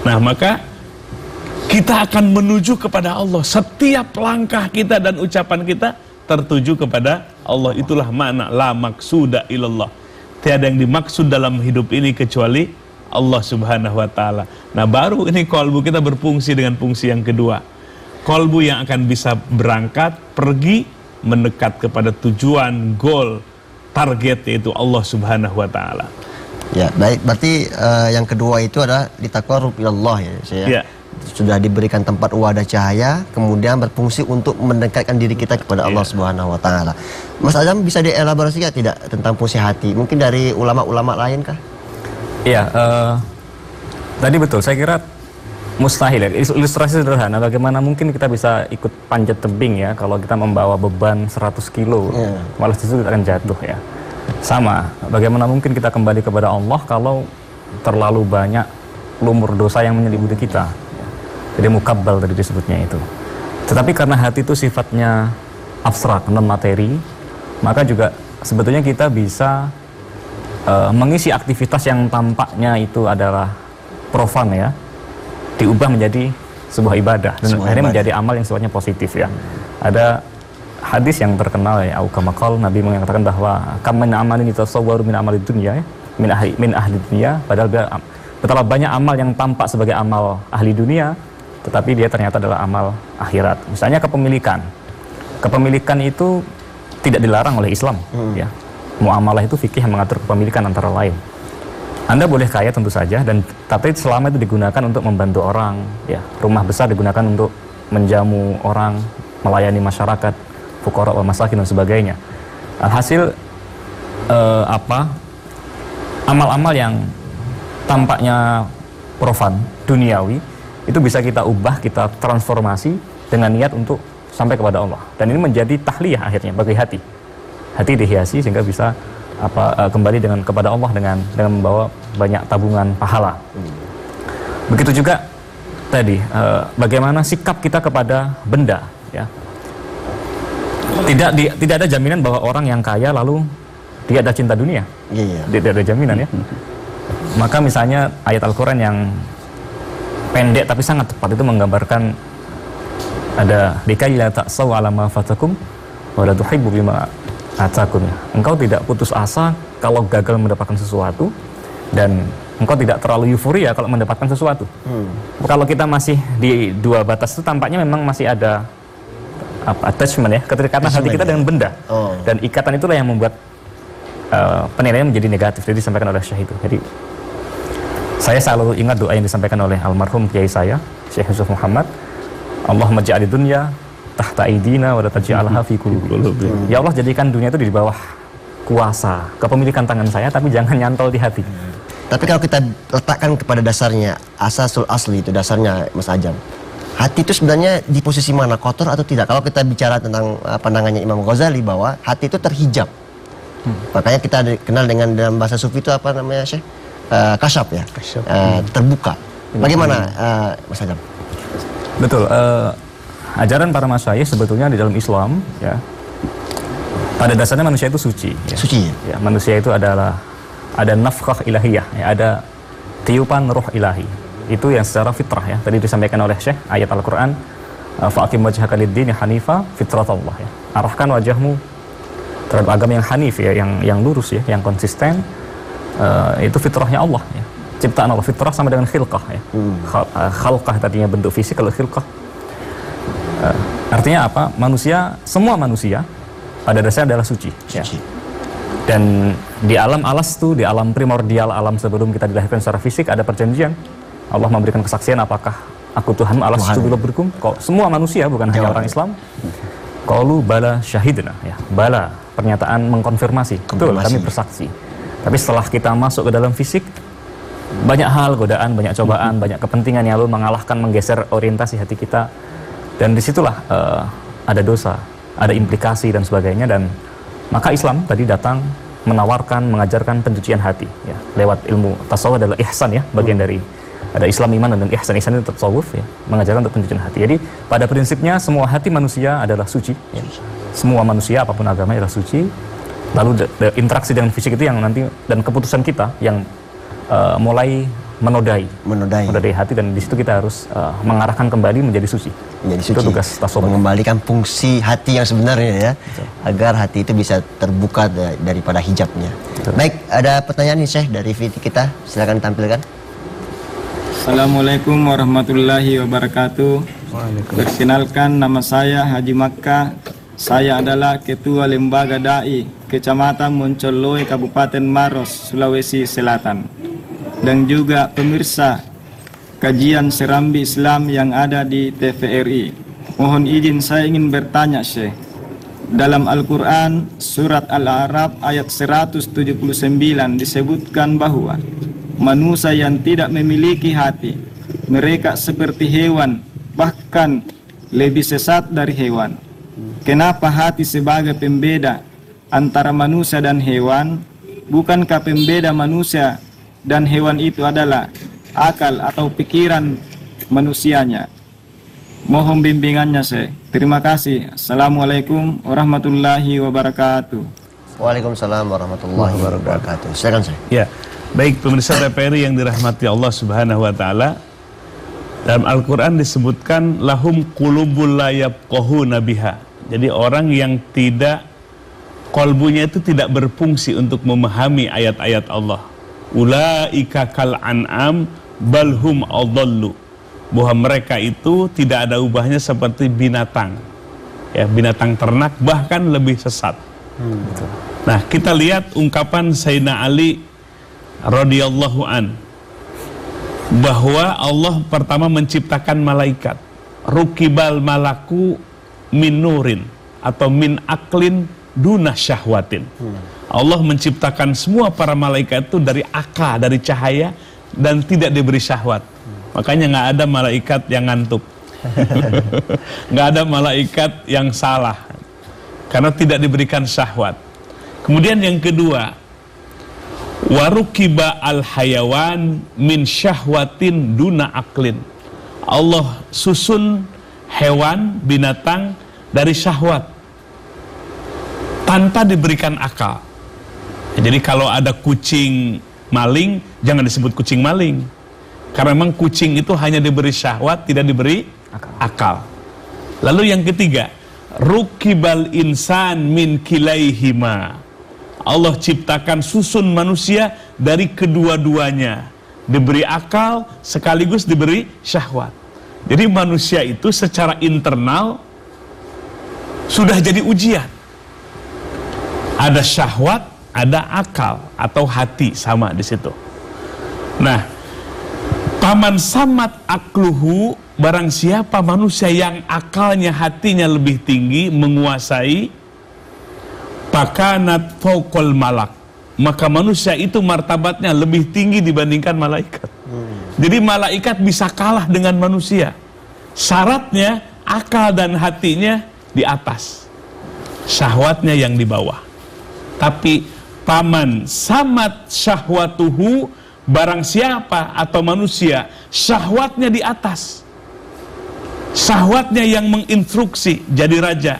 Nah, maka kita akan menuju kepada Allah. Setiap langkah kita dan ucapan kita tertuju kepada Allah. Itulah makna la maksuda ilallah. Tiada yang dimaksud dalam hidup ini kecuali Allah Subhanahu wa Ta'ala. Nah, baru ini kolbu kita berfungsi dengan fungsi yang kedua. Kolbu yang akan bisa berangkat, pergi, mendekat kepada tujuan, goal, target, yaitu Allah Subhanahu wa taala. Ya, baik. Berarti yang kedua itu adalah litaqarrub ilallah ya, saya. Ya. Sudah diberikan tempat wadah cahaya, kemudian berfungsi untuk mendekatkan diri kita kepada Allah Subhanahu wa taala. Mas Azam bisa dielaborasikan tidak tentang fungsi hati? Mungkin dari ulama-ulama lain kah? Iya, tadi betul. Saya kira mustahil ya. Ilustrasi sederhana, bagaimana mungkin kita bisa ikut panjat tebing ya kalau kita membawa beban 100 kilo, malah justru kita akan jatuh ya. Sama, bagaimana mungkin kita kembali kepada Allah kalau terlalu banyak lumur dosa yang menyelimuti kita. Jadi mukabbal tadi disebutnya itu. Tetapi karena hati itu sifatnya abstrak, non materi, maka juga sebetulnya kita bisa mengisi aktivitas yang tampaknya itu adalah profan ya, diubah menjadi sebuah ibadah dan akhirnya menjadi amal yang sifatnya positif ya. Ada hadis yang terkenal ya, au kama qala, Nabi mengatakan bahwa kam min amalin yatasawwaru min amali dunya ya, min ahli dunya, padahal betapa banyak amal yang tampak sebagai amal ahli dunia, tetapi dia ternyata adalah amal akhirat. Misalnya kepemilikan. Kepemilikan itu tidak dilarang oleh Islam ya. Muamalah itu fikih yang mengatur kepemilikan antara lain. Anda boleh kaya tentu saja, dan tapi selama itu digunakan untuk membantu orang ya. Rumah besar digunakan untuk menjamu orang, melayani masyarakat, fuqara wal masakin dan sebagainya. Alhasil amal-amal yang tampaknya profan, duniawi, itu bisa kita ubah, kita transformasi dengan niat untuk sampai kepada Allah. Dan ini menjadi tahliyah akhirnya bagi hati. Hati dihiasi sehingga bisa kembali kepada Allah dengan membawa banyak tabungan pahala. Begitu juga tadi bagaimana sikap kita kepada benda ya. Tidak ada jaminan bahwa orang yang kaya lalu dia ada cinta dunia. Tidak ada jaminan ya. Maka misalnya ayat Al-Quran yang pendek tapi sangat tepat itu menggambarkan ada likai la ta'saw ala ma fatakum wa la tuhibbu bima atakum. Engkau tidak putus asa kalau gagal mendapatkan sesuatu, dan engkau tidak terlalu euforia kalau mendapatkan sesuatu. Kalau kita masih di dua batas itu tampaknya memang masih ada attachment ya, keterikatan hati kita dengan benda. Dan ikatan itulah yang membuat penilaian menjadi negatif. Jadi disampaikan oleh Syekh itu. Jadi saya selalu ingat doa yang disampaikan oleh almarhum kiai saya, Syekh Yusuf Muhammad. Allahumma ja'alid dunya tahta aidina wa la taj'alha fi qulubina. Ya Allah, jadikan dunia itu di bawah kuasa, kepemilikan tangan saya, tapi jangan nyantol di hati. Tapi kalau kita letakkan kepada dasarnya, asasul asli itu dasarnya Mas Ajam, hati itu sebenarnya di posisi mana, kotor atau tidak? Kalau kita bicara tentang pandangannya Imam Ghazali bahwa hati itu terhijab. Makanya kita kenal dengan dalam bahasa sufi itu apa namanya, Syekh? Kasyaf ya, terbuka. Bagaimana Mas Ajam? Betul. Ajaran para masyayikh sebetulnya di dalam Islam ya, pada dasarnya manusia itu suci. Ya. Suci. Ya, manusia itu ada nafkah ilahiyah, ya, ada tiupan roh ilahi. Itu yang secara fitrah ya. Tadi disampaikan oleh Syekh ayat Al-Qur'an, fa'aqim wajhaka lid-dini hanifa fitratallah ya. Arahkan wajahmu terhadap agama yang hanif ya, yang lurus ya, yang konsisten. Itu fitrahnya Allah ya. Ciptaan Allah. Fitrah sama dengan khilqah ya. Khalqah tadinya bentuk fisik, kalau khilqah artinya apa? Semua manusia pada dasarnya adalah suci. Ya. Dan di alam alas itu, di alam primordial, alam sebelum kita dilahirkan secara fisik, ada perjanjian. Allah memberikan kesaksian, apakah aku Tuhan alas itu bila berkum? Semua manusia, bukan hanya orang Islam. Qalu bala syahidna ya. Bala, pernyataan mengkonfirmasi. Betul, kami bersaksi. Tapi setelah kita masuk ke dalam fisik, banyak hal, godaan, banyak cobaan, banyak kepentingan yang lalu mengalahkan, menggeser orientasi hati kita. Dan disitulah ada dosa, ada implikasi dan sebagainya. Dan maka Islam tadi datang menawarkan, mengajarkan pencucian hati ya. Lewat ilmu tasawuf adalah ihsan ya, bagian dari ada Islam, iman, dan ihsan. Ihsan itu tasawuf ya, mengajarkan untuk pencucian hati. Jadi pada prinsipnya semua hati manusia adalah suci ya. Semua manusia apapun agamanya adalah suci. Lalu interaksi dengan fisik itu yang nanti, dan keputusan kita yang mulai menodai hati, dan di situ kita harus mengarahkan kembali menjadi suci. Itu tugas tasawuf. Mengembalikan fungsi hati yang sebenarnya ya. Betul. Agar hati itu bisa terbuka daripada hijabnya. Betul. Baik, ada pertanyaan nih Syekh dari VT kita, silakan tampilkan. Assalamualaikum warahmatullahi wabarakatuh. Perkenalkan, nama saya Haji Makkah Saya adalah Ketua Lembaga Dai Kecamatan Moncolloe, Kabupaten Maros, Sulawesi Selatan. Dan juga pemirsa kajian Serambi Islam yang ada di TVRI. Mohon izin saya ingin bertanya, Syekh. Dalam Al-Quran, surat Al-A'raf ayat 179 disebutkan bahwa manusia yang tidak memiliki hati, mereka seperti hewan, bahkan lebih sesat dari hewan. Kenapa hati sebagai pembeda antara manusia dan hewan? Bukankah pembeda manusia dan hewan itu adalah akal atau pikiran manusianya? Mohon bimbingannya, Syekh. Terima kasih. Assalamualaikum warahmatullahi wabarakatuh. Waalaikumsalam warahmatullahi wabarakatuh. Silakan saya. Ya, baik pemirsa TVRI yang dirahmati Allah Subhanahu wa taala. Dalam Al-Qur'an disebutkan lahum qulubul la yafqahuna biha. Jadi orang yang tidak, kolbunya itu tidak berfungsi untuk memahami ayat-ayat Allah. Ulaika kal an'am balhum adallu. Bahwa mereka itu tidak ada ubahnya seperti binatang. Ya, binatang ternak, bahkan lebih sesat. Nah, kita lihat ungkapan Sayyidina Ali radhiyallahu an, bahwa Allah pertama menciptakan malaikat. Rukibal malaku min nurin atau min aklin duna syahwatin. Allah menciptakan semua para malaikat itu dari akal, dari cahaya, dan tidak diberi syahwat. Makanya nggak ada malaikat yang ngantuk, nggak ada malaikat yang salah, karena tidak diberikan syahwat. Kemudian yang kedua, warukiba al hayawan min syahwatin duna aklin. Allah susun hewan, binatang dari syahwat tanpa diberikan akal. Jadi kalau ada kucing maling, jangan disebut kucing maling, karena memang kucing itu hanya diberi syahwat, tidak diberi akal. Lalu yang ketiga, rukibal insan min kilaihima. Allah ciptakan susun manusia dari kedua-duanya, diberi akal sekaligus diberi syahwat. Jadi manusia itu secara internal sudah jadi ujian. Ada syahwat, ada akal atau hati sama di situ. Nah, paman samat akluhu, barang siapa manusia yang akalnya, hatinya lebih tinggi, menguasai, pakanat fauqal malak, maka manusia itu martabatnya lebih tinggi dibandingkan malaikat. Jadi malaikat bisa kalah dengan manusia. Syaratnya akal dan hatinya di atas, syahwatnya yang di bawah. Tapi paman samat syahwatuhu, barang siapa atau manusia syahwatnya di atas, syahwatnya yang menginstruksi jadi raja,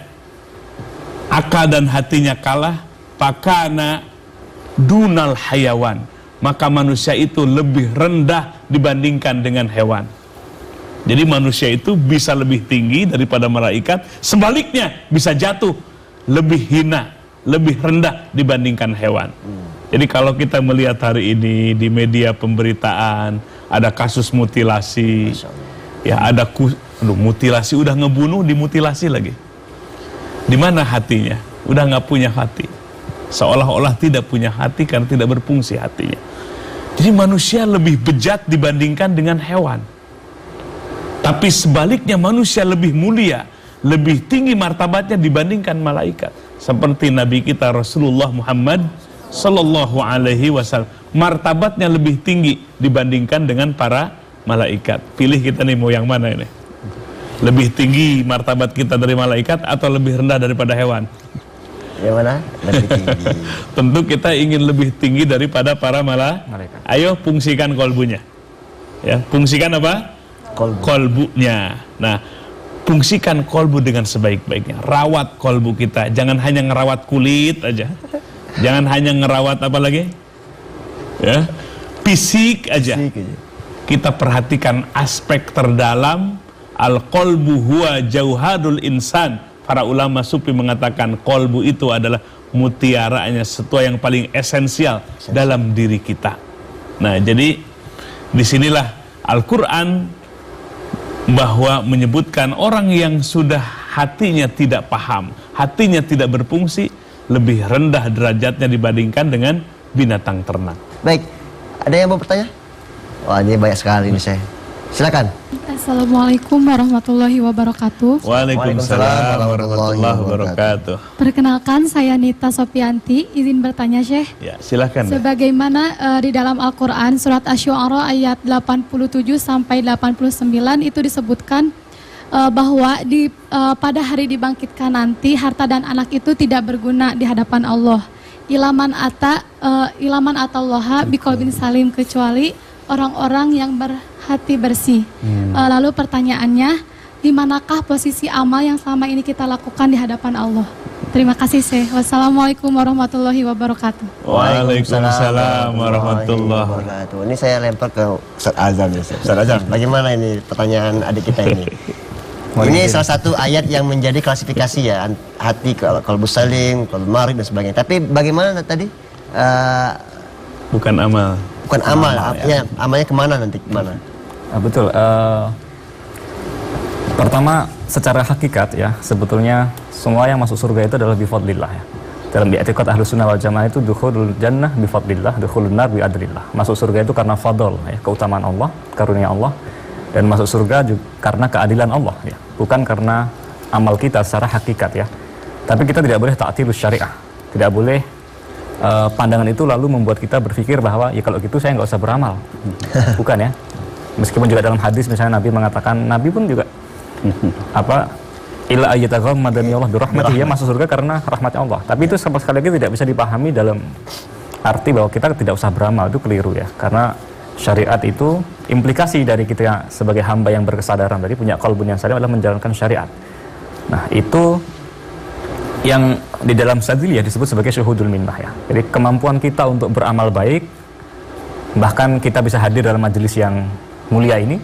akal dan hatinya kalah, pakana dunal hayawan, maka manusia itu lebih rendah dibandingkan dengan hewan. Jadi manusia itu bisa lebih tinggi daripada malaikat, sebaliknya bisa jatuh lebih hina, lebih rendah dibandingkan hewan. Jadi kalau kita melihat hari ini di media pemberitaan ada kasus mutilasi, ya ada mutilasi, udah ngebunuh dimutilasi lagi. Di mana hatinya? Udah nggak punya hati, seolah-olah tidak punya hati karena tidak berfungsi hatinya. Jadi manusia lebih bejat dibandingkan dengan hewan. Tapi sebaliknya manusia lebih mulia, lebih tinggi martabatnya dibandingkan malaikat. Seperti Nabi kita Rasulullah Muhammad Sallallahu Alaihi Wasallam, martabatnya lebih tinggi dibandingkan dengan para malaikat. Pilih kita nih mau yang mana ini? Lebih tinggi martabat kita dari malaikat atau lebih rendah daripada hewan? Yang mana? Lebih tinggi. Tentu kita ingin lebih tinggi daripada para malaikat. Ayo fungsikan kolbunya. Ya, fungsikan apa? Kolbunya. Nah, fungsikan kolbu dengan sebaik-baiknya. Rawat kolbu kita. Jangan hanya ngerawat kulit aja. Jangan hanya ngerawat apa lagi? Ya, fisik aja. Kita perhatikan aspek terdalam. Al-qalbu huwa jauhadul insan. Para ulama sufi mengatakan kolbu itu adalah mutiaranya, sesuatu yang paling esensial dalam diri kita. Nah, jadi disinilah Al-Quran bahwa menyebutkan orang yang sudah hatinya tidak paham, hatinya tidak berfungsi, lebih rendah derajatnya dibandingkan dengan binatang ternak. Baik, ada yang mau bertanya? Wah, ini banyak sekali nih saya. Silakan. Assalamualaikum warahmatullahi wabarakatuh. Waalaikumsalam warahmatullahi wabarakatuh. Perkenalkan, saya Nita Sopianti, izin bertanya Syekh. Ya, silakan. Sebagaimana di dalam Al-Quran surat Asy-Syu'ara ayat 87 sampai 89 itu disebutkan bahwa pada hari dibangkitkan nanti harta dan anak itu tidak berguna di hadapan Allah. Ilaman atallaha biqalbin salim, kecuali orang-orang yang berhati bersih. Lalu pertanyaannya, di manakah posisi amal yang selama ini kita lakukan di hadapan Allah? Terima kasih Syekh. Wassalamualaikum warahmatullahi wabarakatuh. Waalaikumsalam warahmatullahi wabarakatuh. Ini saya lempar ke Ustaz Azam ya. Ustaz Azam, bagaimana ini pertanyaan adik kita ini? Ini salah satu ayat yang menjadi klasifikasi ya, hati, qalbus salim, qalbul marid dan sebagainya. Tapi bagaimana tadi? Bukan amal. Bukan amal, ya. Amalnya kemana nanti, kemana? Betul. Pertama, secara hakikat ya, sebetulnya semua yang masuk surga itu adalah bifadlillah ya. Dalam i'tiqad Ahlus Sunnah wal Jamaah itu dukhulul jannah bifadlillah, dukhulun nar biadlillah. Masuk surga itu karena fadl ya, keutamaan Allah, karunia Allah, dan masuk surga juga karena keadilan Allah ya, bukan karena amal kita secara hakikat ya. Tapi kita tidak boleh ta'tilus syariah. Tidak boleh pandangan itu lalu membuat kita berpikir bahwa ya kalau gitu saya nggak usah beramal. Bukan ya. Meskipun juga dalam hadis misalnya Nabi mengatakan, Nabi pun juga illa ayyataghammadani Allah bi rahmatihi, masuk surga karena rahmatnya Allah. Tapi itu sama sekali lagi tidak bisa dipahami dalam arti bahwa kita tidak usah beramal. Itu keliru ya. Karena syariat itu implikasi dari kita sebagai hamba yang berkesadaran tadi, punya qalbun yang salim, adalah menjalankan syariat. Nah, itu yang di dalam Sadiliyah disebut sebagai syuhudul minnah ya. Jadi kemampuan kita untuk beramal baik, bahkan kita bisa hadir dalam majelis yang mulia ini,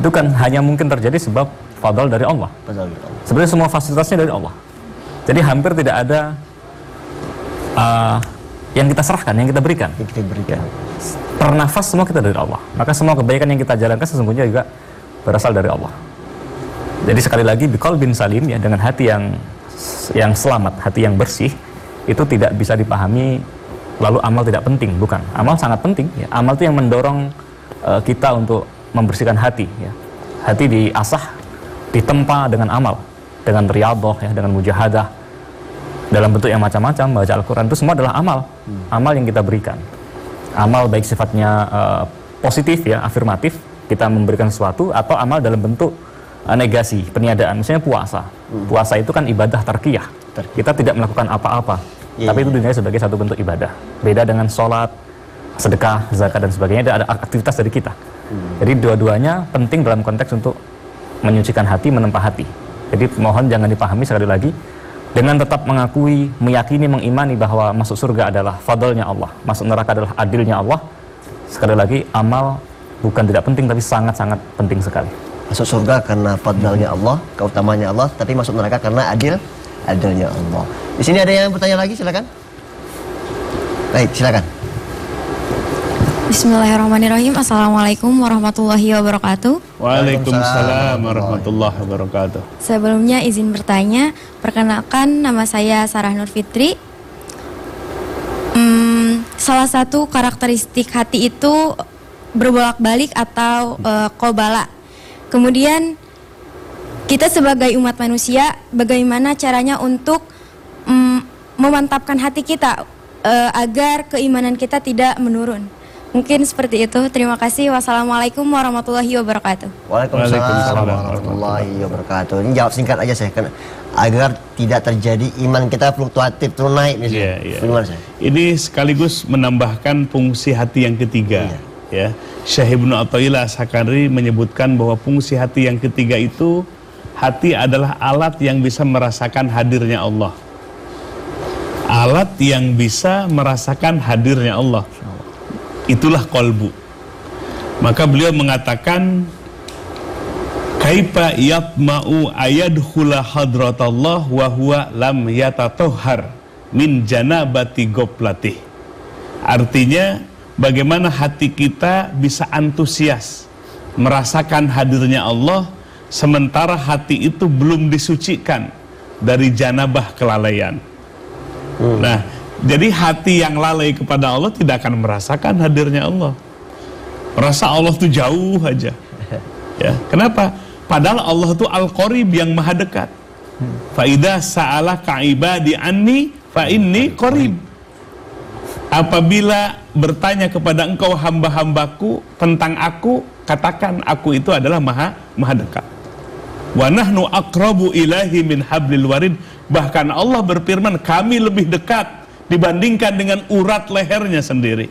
itu kan hanya mungkin terjadi sebab fadl dari Allah. Sebenarnya semua fasilitasnya dari Allah. Jadi hampir tidak ada yang kita serahkan, yang kita berikan. Per nafas semua kita dari Allah. Maka semua kebaikan yang kita jalankan sesungguhnya juga berasal dari Allah. Jadi sekali lagi biqalbin salim ya, dengan hati yang selamat, hati yang bersih, itu tidak bisa dipahami lalu amal tidak penting, bukan. Amal sangat penting ya. Amal itu yang mendorong kita untuk membersihkan hati ya. Hati diasah, ditempa dengan amal, dengan riyadhah ya, dengan mujahadah dalam bentuk yang macam-macam. Baca Al-Quran itu semua adalah amal. Amal yang kita berikan. Amal baik sifatnya positif ya, afirmatif, kita memberikan sesuatu, atau amal dalam bentuk negasi, peniadaan. Misalnya puasa. Puasa itu kan ibadah tarkiyah. Kita tidak melakukan apa-apa, tapi itu dinilai sebagai satu bentuk ibadah. Beda dengan sholat, sedekah, zakat dan sebagainya, ada aktivitas dari kita. Jadi dua-duanya penting dalam konteks untuk menyucikan hati, menempa hati. Jadi mohon jangan dipahami sekali lagi dengan tetap mengakui, meyakini, mengimani bahwa masuk surga adalah fadlnya Allah, masuk neraka adalah adilnya Allah. Sekali lagi, amal bukan tidak penting, tapi sangat-sangat penting sekali. Masuk surga karena fadlnya Allah, keutamaannya Allah, tapi masuk neraka karena adilnya Allah. Di sini ada yang bertanya lagi, silakan. Baik, silakan. Bismillahirrahmanirrahim. Assalamualaikum warahmatullahi wabarakatuh. Waalaikumsalam warahmatullahi wabarakatuh. Sebelumnya izin bertanya, perkenalkan nama saya Sarah Nur Fitri. Salah satu karakteristik hati itu berbolak-balik atau qobala. Kemudian kita sebagai umat manusia, bagaimana caranya untuk memantapkan hati kita agar keimanan kita tidak menurun? Mungkin seperti itu. Terima kasih. Wassalamualaikum warahmatullahi wabarakatuh. Waalaikumsalam warahmatullahi wabarakatuh. Ini jawab singkat aja saya, kan agar tidak terjadi iman kita fluktuatif, turun naik misalnya. Gimana saya? Ini sekaligus menambahkan fungsi hati yang ketiga. Ya, Syekh Ibnu Athaillah As-Sakandari menyebutkan bahwa fungsi hati yang ketiga itu, hati adalah alat yang bisa merasakan hadirnya Allah. Alat yang bisa merasakan hadirnya Allah. Itulah qalbu. Maka beliau mengatakan, kaifa yatma'u ayadkhula hadratallah wa huwa lam yatatahhar min janabati goplatih. Artinya, bagaimana hati kita bisa antusias merasakan hadirnya Allah sementara hati itu belum disucikan dari janabah kelalaian. Nah, jadi hati yang lalai kepada Allah tidak akan merasakan hadirnya Allah. Merasa Allah tuh jauh aja. Ya, kenapa? Padahal Allah tuh Al-Qarib yang maha dekat. Fa idza sa'alaka ibadi anni fa inni qarib. Apabila bertanya kepada engkau hamba-hambaku tentang aku, katakan aku itu adalah maha dekat. Wa nahnu aqrabu ilahi min hablil warid. Bahkan Allah berfirman, kami lebih dekat dibandingkan dengan urat lehernya sendiri.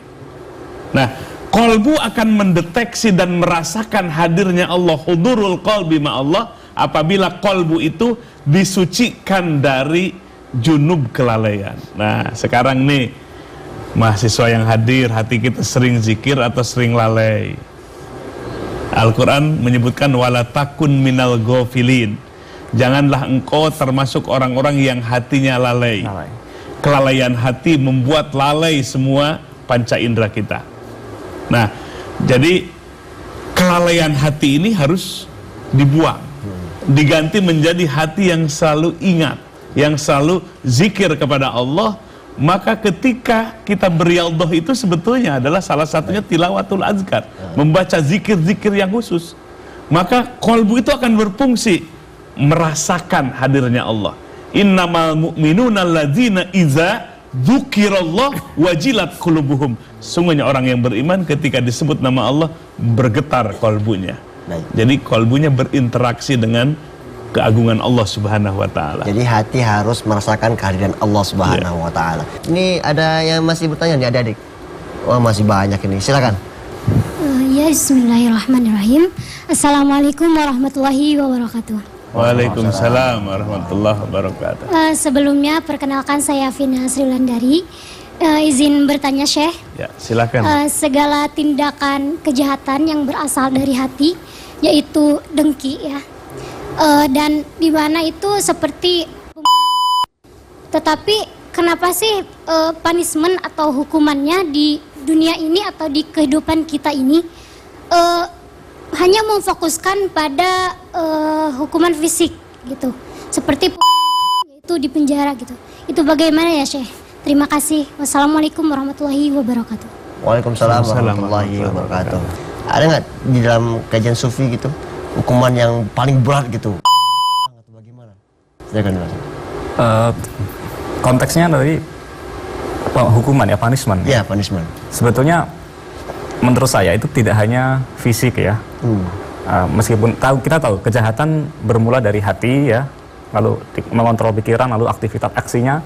Nah, qalbu akan mendeteksi dan merasakan hadirnya Allah, hudurul qalbi ma Allah, apabila qalbu itu disucikan dari junub kelalaian. Nah, sekarang nih mahasiswa yang hadir, hati kita sering zikir atau sering lalai. Al-Quran menyebutkan wala takun minal ghafilin. Janganlah engkau termasuk orang-orang yang hatinya lalai. Kelalaian hati membuat lalai semua panca indera kita. Nah, jadi kelalaian hati ini harus dibuang, diganti menjadi hati yang selalu ingat, yang selalu zikir kepada Allah. Maka ketika kita beriadah itu sebetulnya adalah salah satunya tilawatul azkar, membaca zikir-zikir yang khusus. Maka qalbu itu akan berfungsi merasakan hadirnya Allah. Innamal mu'minuna alladzina idza dzukirallah wajilat qulubuhum. Sungguhnya orang yang beriman ketika disebut nama Allah bergetar qalbunya. Jadi qalbunya berinteraksi dengan keagungan Allah Subhanahu wa taala. Jadi hati harus merasakan kehadiran Allah Subhanahu wa taala. Ini ada yang masih bertanya nih adik-adik. Wah, masih banyak ini. Silakan. Ya, bismillahirrahmanirrahim. Assalamualaikum warahmatullahi wabarakatuh. Waalaikumsalam warahmatullahi wabarakatuh. Sebelumnya perkenalkan saya Vina Srilandari. Izin bertanya Syekh. Ya, silakan. Segala tindakan kejahatan yang berasal dari hati, yaitu dengki ya. Dan di mana itu seperti, tetapi kenapa sih punishment atau hukumannya di dunia ini atau di kehidupan kita ini hanya memfokuskan pada hukuman fisik gitu, seperti itu di penjara gitu. Itu bagaimana ya Syekh? Terima kasih. Wassalamualaikum warahmatullahi wabarakatuh. Waalaikumsalam warahmatullahi wabarakatuh. Ada nggak di dalam kajian sufi gitu hukuman yang paling berat gitu? Atau bagaimana? Silakan Mas. Konteksnya dari hukuman ya, punishment. Ya, punishment. Sebetulnya menurut saya itu tidak hanya fisik ya. Meskipun kita tahu kejahatan bermula dari hati ya, lalu mengontrol pikiran, lalu aktivitas aksinya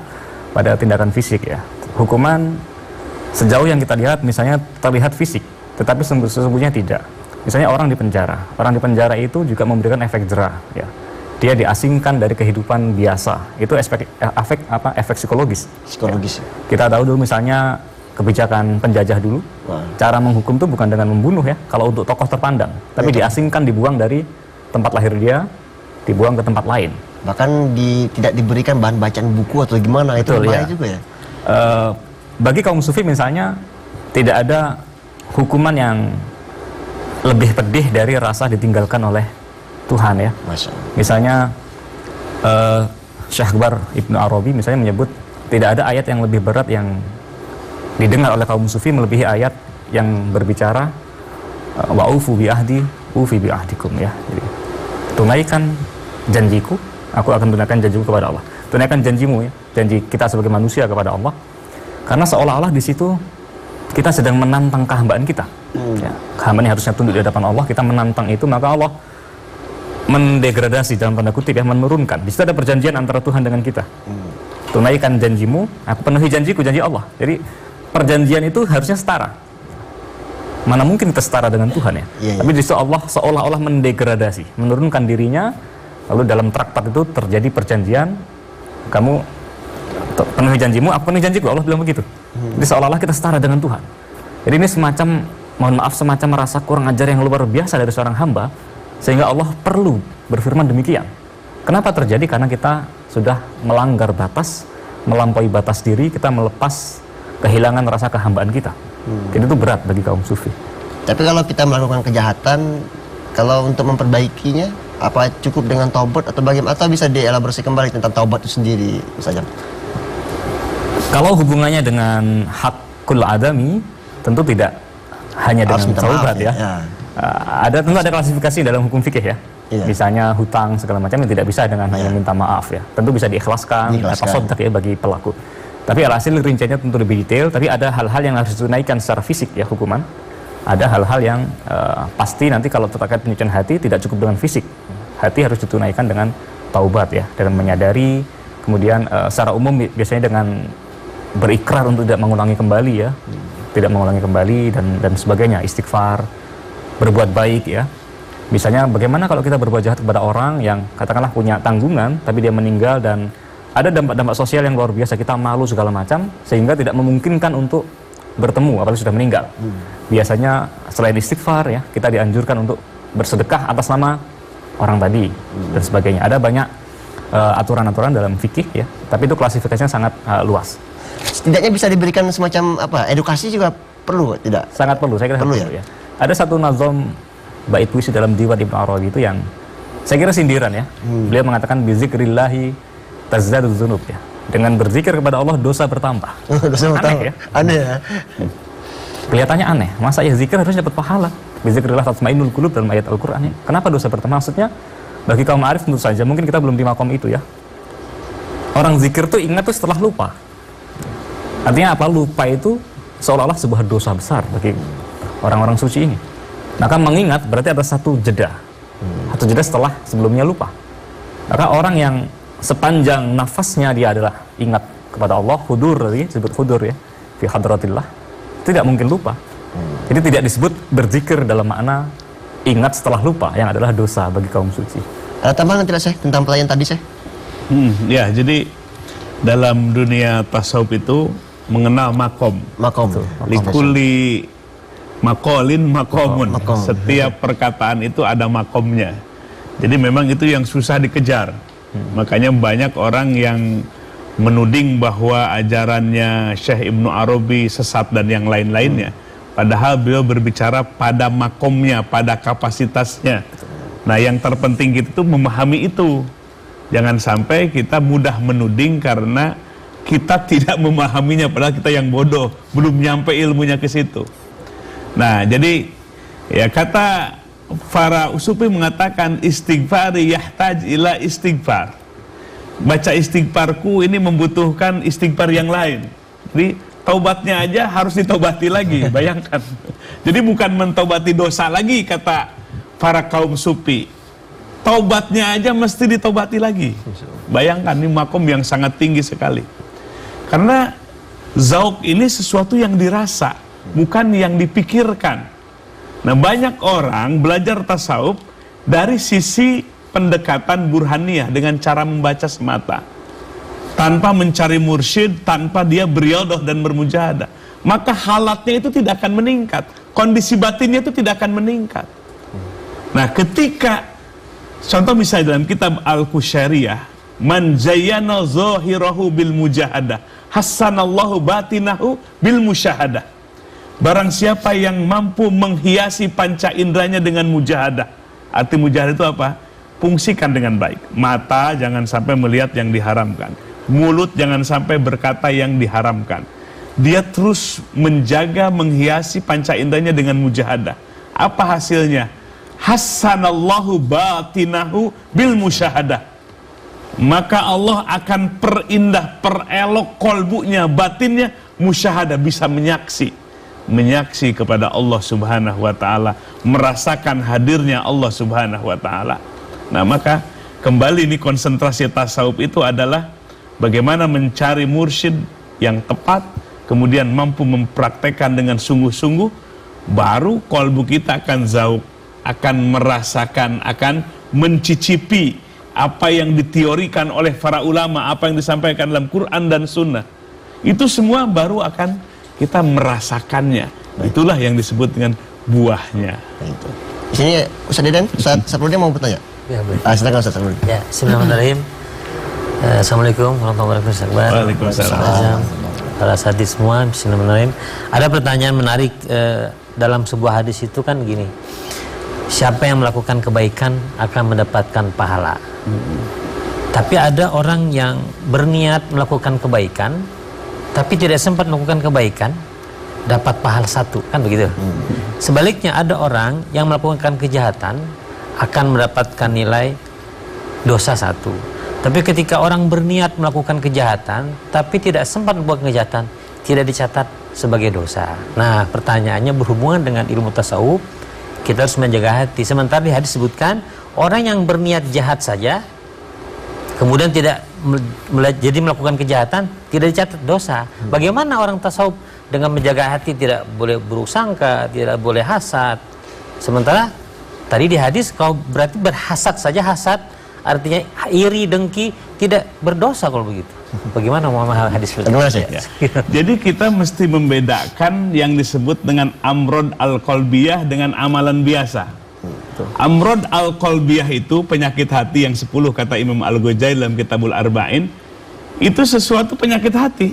pada tindakan fisik ya. Hukuman sejauh yang kita lihat misalnya terlihat fisik, tetapi sesungguhnya tidak. Misalnya orang di penjara itu juga memberikan efek jera ya. Dia diasingkan dari kehidupan biasa. Itu efek psikologis. Psikologis. Ya. Kita tahu dulu misalnya kebijakan penjajah dulu. Cara menghukum itu bukan dengan membunuh ya. Kalau untuk tokoh terpandang, tapi diasingkan, dibuang dari tempat lahir dia, dibuang ke tempat lain. Bahkan tidak diberikan bahan bacaan buku atau gimana. Betul, itu bahaya juga ya. Bagi kaum sufi misalnya tidak ada hukuman yang lebih pedih dari rasa ditinggalkan oleh Tuhan ya. Misalnya Syekh Akbar Ibnu Arabi misalnya menyebut tidak ada ayat yang lebih berat yang didengar oleh kaum sufi melebihi ayat yang berbicara wa ufu bi ahdi ufi bi ahdikum ya. Jadi tunaikan janjiku, aku akan tunaikan janjiku kepada Allah. Tunaikan janjimu ya, janji kita sebagai manusia kepada Allah. Karena seolah-olah di situ kita sedang menantang kehambaan kita. Ya, kehambaan yang harusnya tunduk di hadapan Allah, kita menantang itu, maka Allah mendegradasi dalam tanda kutip ya, menurunkan. Di situ ada perjanjian antara Tuhan dengan kita. Tunaikan janjimu, aku penuhi janjiku, janji Allah. Jadi perjanjian itu harusnya setara. Mana mungkin kita setara dengan Tuhan ya? Tapi di situ Allah seolah-olah mendegradasi, menurunkan dirinya. Lalu dalam traktat itu terjadi perjanjian, kamu penuhi janjimu, aku penuhi janjiku. Allah bilang begitu. Jadi seolah-olah kita setara dengan Tuhan. Jadi ini semacam, mohon maaf, semacam rasa kurang ajar yang luar biasa dari seorang hamba, sehingga Allah perlu berfirman demikian. Kenapa terjadi? Karena kita sudah melanggar batas, melampaui batas diri, kita melepas, kehilangan rasa kehambaan kita. Jadi itu berat bagi kaum sufi. Tapi kalau kita melakukan kejahatan, kalau untuk memperbaikinya, Apa cukup dengan taubat atau bagaimana? Atau bisa dielaborasi kembali tentang taubat itu sendiri, Ustaz? Kalau hubungannya dengan hakul adami, tentu tidak hanya Harus dengan minta taubat maaf, ya. Tentu ada klasifikasi dalam hukum fikih ya. Iya. Misalnya hutang segala macam yang tidak bisa dengan hanya minta maaf ya. Tentu bisa diikhlaskan atau sodak ya bagi pelaku. Tapi alhasil rinciannya tentu lebih detail. Tapi ada hal-hal yang harus ditunaikan secara fisik ya hukuman. Ada hal-hal yang pasti nanti kalau terkait penyucian hati tidak cukup dengan fisik. Hati harus ditunaikan dengan taubat ya, dengan menyadari. Kemudian secara umum biasanya dengan berikrar untuk tidak mengulangi kembali ya, tidak mengulangi kembali dan sebagainya, istighfar, berbuat baik ya. Misalnya bagaimana kalau kita berbuat jahat kepada orang yang katakanlah punya tanggungan tapi dia meninggal dan ada dampak-dampak sosial yang luar biasa, kita malu segala macam sehingga tidak memungkinkan untuk bertemu apalagi sudah meninggal. Biasanya selain istighfar ya, kita dianjurkan untuk bersedekah atas nama orang tadi dan sebagainya. Ada banyak aturan-aturan dalam fikih ya, tapi itu klasifikasinya sangat luas. Setidaknya bisa diberikan semacam apa? Edukasi juga perlu tidak? Sangat perlu, saya kira perlu ya. Ada satu nazom bait puisi dalam Diwan Ibnu Arabi itu yang saya kira sindiran ya. Beliau mengatakan bizikrillahi tazdadu dzunub ya. Dengan berzikir kepada Allah dosa bertambah. Dosa bertambah. Aneh ya. Aneh ya. Kelihatannya aneh. Masa ya zikir harus dapat pahala? Bizikrillah tatmainnul qulub dalam ayat Al-Qur'an ya. Kenapa dosa bertambah? Maksudnya bagi kaum arif tentu saja mungkin kita belum di makom itu ya. Orang zikir tuh ingat tuh setelah lupa. Artinya apa? Lupa itu seolah-olah sebuah dosa besar bagi orang-orang suci ini. Maka mengingat berarti ada satu jeda. Satu jeda setelah sebelumnya lupa. Maka orang yang sepanjang nafasnya dia adalah ingat kepada Allah, hudur tadi disebut hudur ya, fi hadratillah, tidak mungkin lupa. Jadi tidak disebut berzikir dalam makna ingat setelah lupa yang adalah dosa bagi kaum suci. Ada tambahan tidak Syekh tentang pelayan tadi Syekh? Ya, jadi dalam dunia tasawuf itu mengenal makom. Likuli makolin makomun. Setiap perkataan itu ada makomnya. Jadi memang itu yang susah dikejar. Makanya banyak orang yang menuding bahwa ajarannya Syekh Ibnu Arabi sesat dan yang lain-lainnya. Padahal beliau berbicara pada makomnya, pada kapasitasnya. Nah, yang terpenting kita itu memahami itu. Jangan sampai kita mudah menuding karena kita tidak memahaminya, padahal kita yang bodoh, belum nyampe ilmunya ke situ. Nah, jadi ya kata para Sufi mengatakan istighfari yahtaj ila istighfar. Baca istighfarku ini membutuhkan istighfar yang lain. Jadi taubatnya aja harus ditobati lagi, bayangkan. Jadi bukan mentobati dosa lagi kata para kaum Sufi. Taubatnya aja mesti ditobati lagi. Bayangkan ini makom yang sangat tinggi sekali. Karena zauq ini sesuatu yang dirasa, bukan yang dipikirkan. Nah, banyak orang belajar tasawuf dari sisi pendekatan burhaniyah dengan cara membaca semata. Tanpa mencari mursyid, tanpa dia beriadah dan bermujahadah. Maka halatnya itu tidak akan meningkat. Kondisi batinnya itu tidak akan meningkat. Nah, ketika contoh misalnya dalam kitab Al-Qushairiyah, man zayyana zahirahu bil mujahadah, hassanallahu batinahu bil musyahadah. Barang siapa yang mampu menghiasi panca inderanya dengan mujahadah. Arti mujahadah itu apa? Fungsikan dengan baik. Mata jangan sampai melihat yang diharamkan. Mulut jangan sampai berkata yang diharamkan. Dia terus menjaga, menghiasi panca inderanya dengan mujahadah. Apa hasilnya? Hassanallahu batinahu bil musyahadah. Maka Allah akan perindah, perelok kolbunya, batinnya, musyahadah, bisa menyaksi kepada Allah Subhanahu wa ta'ala, merasakan hadirnya Allah Subhanahu wa ta'ala. Nah, maka kembali nih konsentrasi tasawuf itu adalah bagaimana mencari mursyid yang tepat, kemudian mampu mempraktekkan dengan sungguh-sungguh, baru kolbu kita akan zauq, akan merasakan, akan mencicipi apa yang diteorikan oleh para ulama, apa yang disampaikan dalam Quran dan Sunnah. Itu semua baru akan kita merasakannya. Itulah yang disebut dengan buahnya. Di sini Ustaz Dedan, Ustaz Saprudin mau bertanya? Ya, boleh. Silakan Ustaz Saprudin. Ya, bismillahirrahmanirrahim. Assalamualaikum warahmatullahi wabarakatuh. Waalaikumsalam. Para sadis semua, bismillahirrahmanirrahim. Ada pertanyaan menarik dalam sebuah hadis itu kan gini. siapa yang melakukan kebaikan akan mendapatkan pahala. Tapi ada orang yang berniat melakukan kebaikan tapi tidak sempat melakukan kebaikan, dapat pahala 1, kan begitu. Sebaliknya ada orang yang melakukan kejahatan akan mendapatkan nilai dosa 1. Tapi ketika orang berniat melakukan kejahatan tapi tidak sempat melakukan kejahatan, tidak dicatat sebagai dosa. Nah, pertanyaannya berhubungan dengan ilmu tasawuf, kita harus menjaga hati. Sementara di hadis disebutkan orang yang berniat jahat saja kemudian tidak jadi melakukan kejahatan, tidak dicatat dosa. Bagaimana orang tasawuf dengan menjaga hati, tidak boleh buruk sangka, tidak boleh hasad. Sementara tadi di hadis kau berarti berhasad saja, hasad artinya iri, dengki, tidak berdosa kalau begitu. Bagaimana memahami hadis itu? Ya. Jadi kita mesti membedakan yang disebut dengan amrod al-qalbiyah dengan amalan biasa. Amrod al-qalbiyah itu penyakit hati yang 10 kata Imam Al-Ghazali dalam Kitabul Arba'in. Itu sesuatu penyakit hati.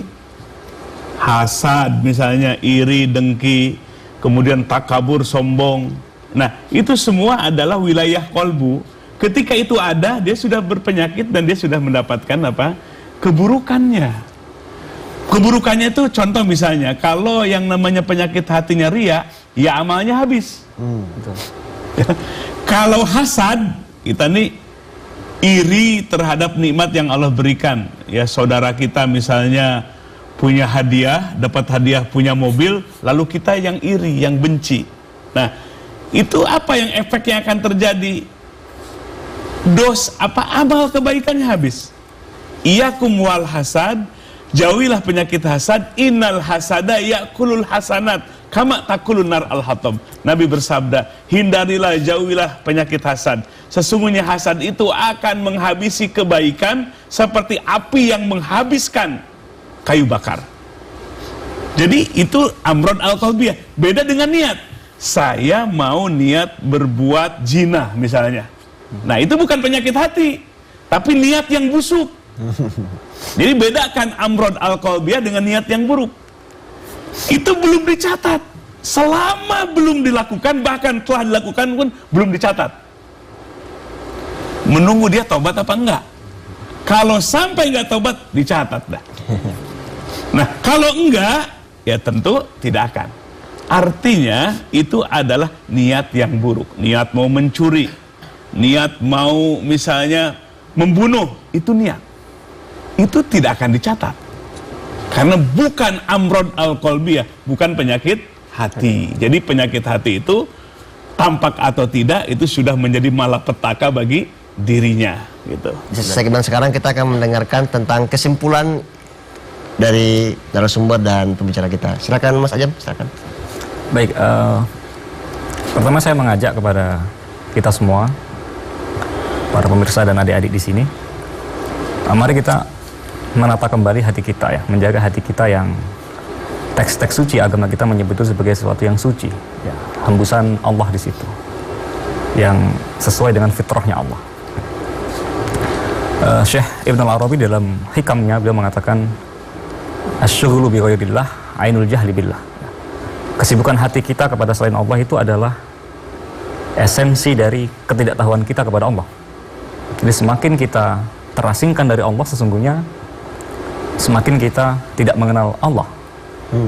Hasad misalnya, iri, dengki, kemudian takabur, sombong. Nah, itu semua adalah wilayah kolbu. Ketika itu ada, dia sudah berpenyakit dan dia sudah mendapatkan apa? Keburukannya. Keburukannya itu contoh misalnya, kalau yang namanya penyakit hatinya ria, ya amalnya habis. Kalau hasad, kita nih iri terhadap nikmat yang Allah berikan. Ya, saudara kita misalnya punya hadiah, dapat hadiah punya mobil, lalu kita yang iri, yang benci. Nah, itu apa yang efek yang akan terjadi? Amal kebaikannya habis. Iyakum wal hasad, jauhilah penyakit hasad. Innal hasada yakulul hasanat kama takulun nar al-hatab. Nabi bersabda, hindarilah, jauhilah penyakit hasad. Sesungguhnya hasad itu akan menghabisi kebaikan seperti api yang menghabiskan kayu bakar. Jadi itu amrod al-qalbiyah. Beda dengan niat. Saya mau niat berbuat zina misalnya. Nah, itu bukan penyakit hati, tapi niat yang busuk. Jadi bedakan amrod al-qalbiyah dengan niat yang buruk. Itu belum dicatat. Selama belum dilakukan, bahkan telah dilakukan pun belum dicatat. Menunggu dia tobat apa enggak. Kalau sampai enggak tobat, dicatat dah. Nah, kalau enggak, ya tentu tidak akan. Artinya itu adalah niat yang buruk. Niat mau mencuri, niat mau misalnya membunuh, itu niat. Itu tidak akan dicatat. Karena bukan amrod al-qalbiyah, bukan penyakit hati. Jadi penyakit hati itu tampak atau tidak itu sudah menjadi malapetaka bagi dirinya, gitu. Segmen sekarang kita akan mendengarkan tentang kesimpulan dari narasumber dan pembicara kita. Silakan Mas Ajam, silakan. Baik, pertama saya mengajak kepada kita semua, para pemirsa dan adik-adik di sini, mari kita menata kembali hati kita, ya, menjaga hati kita yang teks-teks suci agama kita menyebut itu sebagai sesuatu yang suci, ya, hembusan Allah di situ, yang sesuai dengan fitrahnya Allah. Syekh Ibn Al-Arabi dalam hikamnya beliau mengatakan, asyghulu bi ghairillah ainul jahli billah. Kesibukan hati kita kepada selain Allah itu adalah esensi dari ketidaktahuan kita kepada Allah. Jadi semakin kita terasingkan dari Allah, sesungguhnya semakin kita tidak mengenal Allah.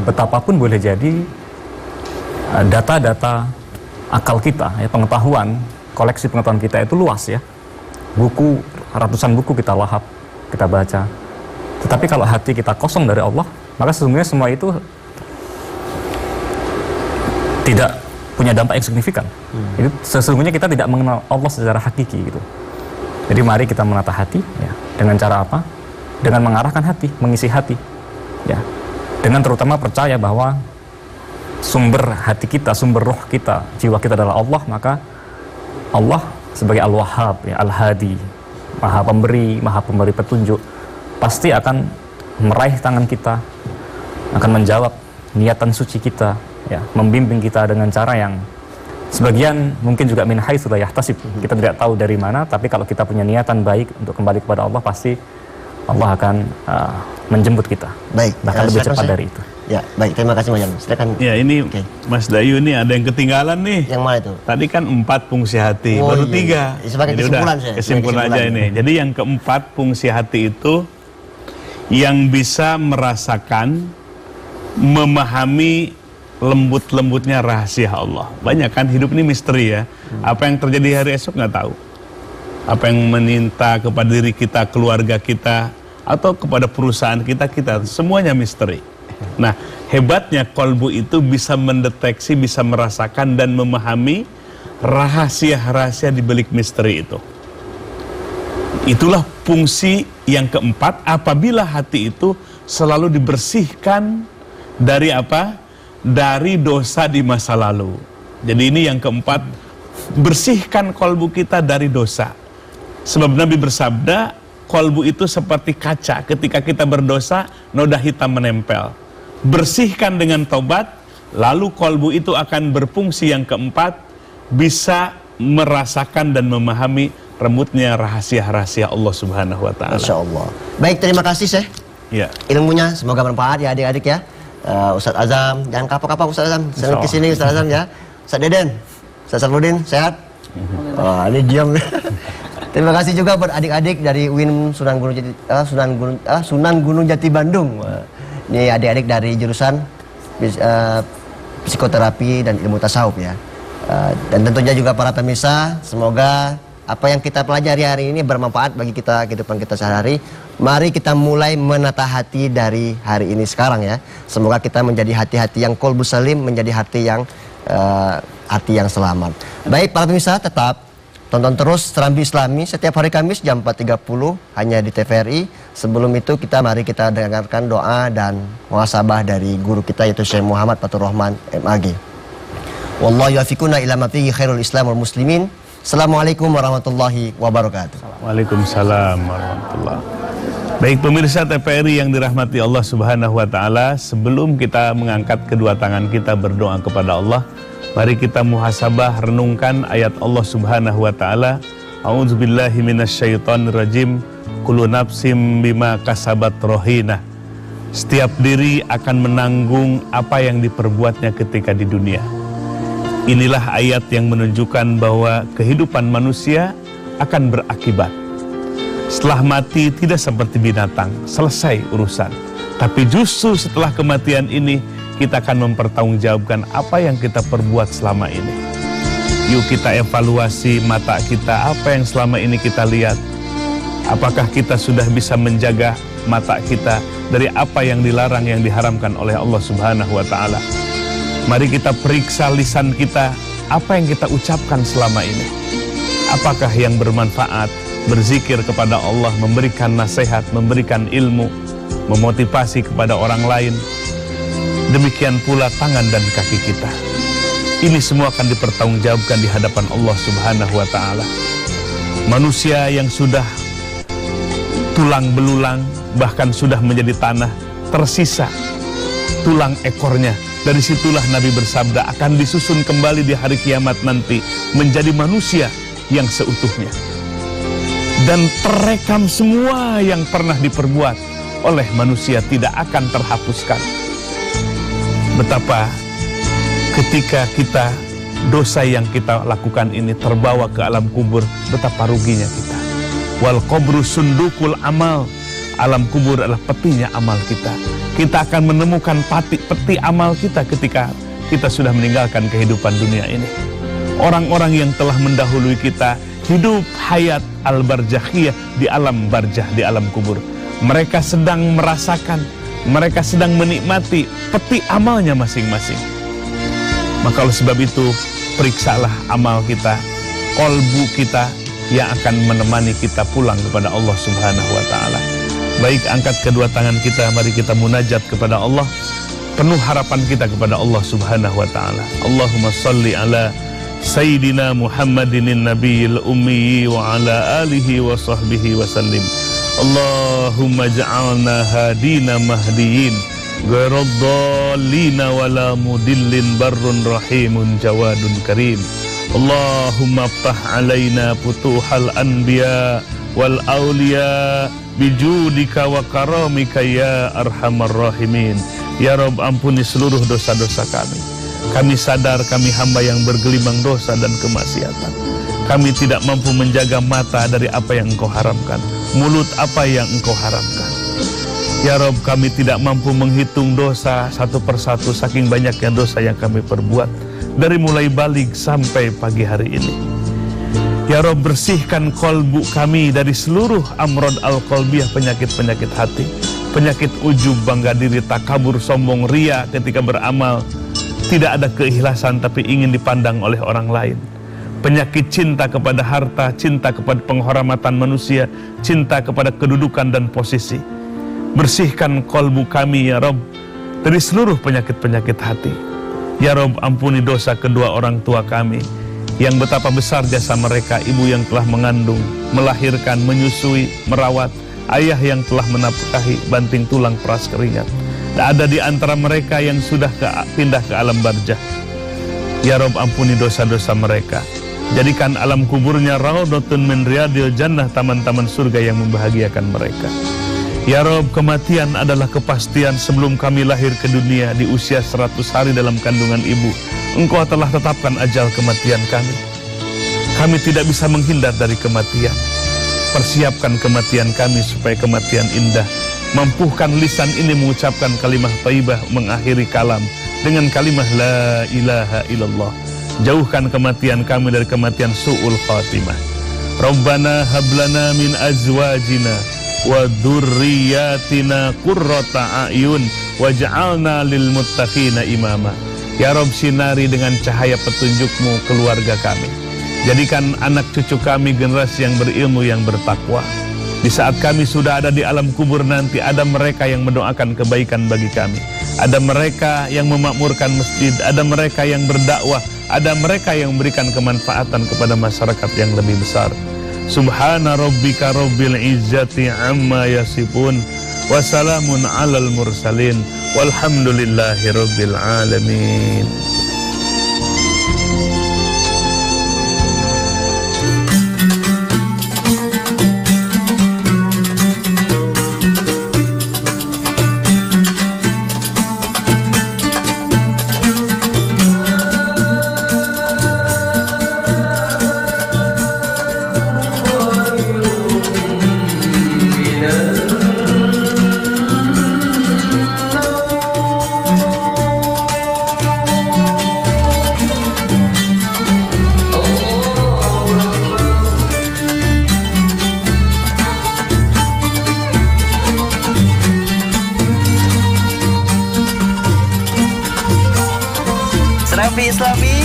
Betapapun boleh jadi data-data akal kita, ya, pengetahuan, koleksi pengetahuan kita itu luas, ya. Buku, ratusan buku kita lahap, kita baca. Tetapi kalau hati kita kosong dari Allah, maka sesungguhnya semua itu tidak punya dampak yang signifikan. Itu sesungguhnya kita tidak mengenal Allah secara hakiki, gitu. Jadi mari kita menata hati, ya, dengan cara apa? Dengan mengarahkan hati, mengisi hati, ya. Dengan terutama percaya bahwa sumber hati kita, sumber roh kita, jiwa kita adalah Allah, maka Allah sebagai Al-Wahhab, ya, Al-Hadi, Maha Pemberi petunjuk, pasti akan meraih tangan kita, akan menjawab niatan suci kita, ya, membimbing kita dengan cara yang sebagian mungkin juga min haitsu la yahtasib. Kita tidak tahu dari mana, tapi kalau kita punya niatan baik untuk kembali kepada Allah, pasti Allah akan menjembut kita. Baik, bahkan lebih cepat dari itu. Ya, baik, terima kasih Mas Jan. Silakan. Ya, ini Oke. Mas Dayu ini ada yang ketinggalan nih. Yang mana itu? Tadi kan 4 fungsi hati, Oh, baru iya. 3. Sebagai Jadi kesimpulan udah, saya. kesimpulan Sebagai aja kesimpulan. ini. Jadi yang keempat fungsi hati itu yang bisa merasakan, memahami lembut-lembutnya rahasia Allah. Banyak kan hidup ini misteri ya. Apa yang terjadi hari esok nggak tahu. Apa yang menimpa kepada diri kita, keluarga kita, atau kepada perusahaan kita semuanya misteri. Nah, hebatnya kolbu itu bisa mendeteksi, bisa merasakan dan memahami rahasia-rahasia di balik misteri itu. Itulah fungsi yang keempat, apabila hati itu selalu dibersihkan dari apa? Dari dosa di masa lalu. Jadi ini yang keempat, bersihkan kolbu kita dari dosa. Sebab Nabi bersabda, kolbu itu seperti kaca, ketika kita berdosa, noda hitam menempel. Bersihkan dengan tobat, lalu kolbu itu akan berfungsi yang keempat, bisa merasakan dan memahami remutnya rahasia-rahasia Allah Subhanahu wa Ta'ala. Masya Allah. Baik, terima kasih Syekh. Ya. Ilmunya semoga bermanfaat ya adik-adik ya. Ustadz Azam, jangan kapok-kapok Ustadz Azam. Sering kesini Ustadz Azam ya. Ustadz Deden, Ustadz Sarfudin, sehat? Wah, ini diam. Terima kasih juga buat adik-adik dari UIN Sunan Gunung Jati Bandung. Ini adik-adik dari jurusan psikoterapi dan ilmu tasawuf ya. Dan tentunya juga para pemirsa, semoga apa yang kita pelajari hari ini bermanfaat bagi kita, kehidupan kita sehari-hari. Mari kita mulai menata hati dari hari ini sekarang ya. Semoga kita menjadi hati-hati yang kolbu salim, menjadi hati yang selamat. Baik para pemirsa, tetap tonton terus Serambi Islami setiap hari Kamis jam 4.30 hanya di TVRI. Sebelum itu mari kita dengarkan doa dan muhasabah dari guru kita yaitu Syekh Muhammad Fatur Rahman MAG. Wallahu yuwaffiquna ila ma fihi khairul Islam wal muslimin. Assalamualaikum warahmatullahi wabarakatuh. Waalaikumsalam warahmatullahi wabarakatuh. Baik pemirsa TVRI yang dirahmati Allah Subhanahu wa Ta'ala, sebelum kita mengangkat kedua tangan kita berdoa kepada Allah, mari kita muhasabah renungkan ayat Allah Subhanahu wa Ta'ala. A'udzubillahi minasyaitonirrajim. Kullu nafsim bima kasabat rohina. Setiap diri akan menanggung apa yang diperbuatnya ketika di dunia. Inilah ayat yang menunjukkan bahwa kehidupan manusia akan berakibat. Setelah mati tidak seperti binatang, selesai urusan. Tapi justru setelah kematian ini, kita akan mempertanggungjawabkan apa yang kita perbuat selama ini. Yuk kita evaluasi mata kita, apa yang selama ini kita lihat. Apakah kita sudah bisa menjaga mata kita dari apa yang dilarang, yang diharamkan oleh Allah Subhanahu wa Ta'ala. Mari kita periksa lisan kita, apa yang kita ucapkan selama ini. Apakah yang bermanfaat, berzikir kepada Allah, memberikan nasihat, memberikan ilmu, memotivasi kepada orang lain. Demikian pula tangan dan kaki kita. Ini semua akan dipertanggungjawabkan di hadapan Allah Subhanahu wa Ta'ala. Manusia yang sudah tulang belulang, bahkan sudah menjadi tanah, tersisa tulang ekornya. Dari situlah Nabi bersabda akan disusun kembali di hari kiamat nanti menjadi manusia yang seutuhnya. Dan terekam semua yang pernah diperbuat oleh manusia tidak akan terhapuskan. Betapa ketika kita, dosa yang kita lakukan ini terbawa ke alam kubur, betapa ruginya kita. Wal qabru sundukul amal. Alam kubur adalah petinya amal kita. Kita akan menemukan peti amal kita ketika kita sudah meninggalkan kehidupan dunia ini. Orang-orang yang telah mendahului kita hidup hayat al-barzakhiyah di alam barjah, di alam kubur. Mereka sedang merasakan, mereka sedang menikmati peti amalnya masing-masing. Maka oleh sebab itu, periksalah amal kita, kolbu kita yang akan menemani kita pulang kepada Allah Subhanahu wa Ta'ala. Baik, angkat kedua tangan kita, mari kita munajat kepada Allah. Penuh harapan kita kepada Allah Subhanahu wa Ta'ala. Allahumma salli ala Sayyidina Muhammadin nabiyil ummi wa ala alihi wa sahbihi wa sallim. Allahumma ja'alna hadina mahdiyin ghairadallina wala mudillin barrun rahimun jawadun karim. Allahumma aftah alaina putuhal anbiya wal awliya bijudika wa karamika ya arhamar rahimin. Ya Rob, ampuni seluruh dosa-dosa kami. Kami sadar kami hamba yang bergelimang dosa dan kemaksiatan. Kami tidak mampu menjaga mata dari apa yang Engkau haramkan, mulut apa yang Engkau haramkan. Ya Rob, kami tidak mampu menghitung dosa satu persatu saking banyaknya dosa yang kami perbuat dari mulai balik sampai pagi hari ini. Ya Rob, bersihkan kolbu kami dari seluruh amrod al-qalbiyah, penyakit-penyakit hati, penyakit ujub, bangga diri, takabur, sombong, ria ketika beramal, tidak ada keikhlasan tapi ingin dipandang oleh orang lain. Penyakit cinta kepada harta, cinta kepada penghormatan manusia, cinta kepada kedudukan dan posisi. Bersihkan kolbu kami ya Rob dari seluruh penyakit-penyakit hati. Ya Rob, ampuni dosa kedua orang tua kami, yang betapa besar jasa mereka, ibu yang telah mengandung, melahirkan, menyusui, merawat, ayah yang telah menafkahi, banting tulang peras keringat. Tak ada di antara mereka yang sudah pindah ke alam barzah. Ya Rob, ampuni dosa-dosa mereka. Jadikan alam kuburnya raudhatun min riyadil jannah, taman-taman surga yang membahagiakan mereka. Ya Rob, kematian adalah kepastian. Sebelum kami lahir ke dunia di usia 100 hari dalam kandungan ibu, Engkau telah tetapkan ajal kematian kami. Kami tidak bisa menghindar dari kematian. Persiapkan kematian kami supaya kematian indah. Mampuhkan lisan ini mengucapkan kalimah thayyibah, mengakhiri kalam dengan kalimah la ilaha illallah. Jauhkan kematian kami dari kematian su'ul khatimah. Rabbana hablana min azwajina wa dzurriyyatina qurrata a'yun waj'alna lil muttaqina imama. Ya Rabb, sinari dengan cahaya petunjuk-Mu keluarga kami. Jadikan anak cucu kami generasi yang berilmu, yang bertakwa. Di saat kami sudah ada di alam kubur nanti, ada mereka yang mendoakan kebaikan bagi kami. Ada mereka yang memakmurkan masjid, ada mereka yang berdakwah, ada mereka yang memberikan kemanfaatan kepada masyarakat yang lebih besar. Subhana rabbika rabbil izzati amma yasifun, wa salamun alal mursalin, walhamdulillahi rabbil alamin. Serambi Islami.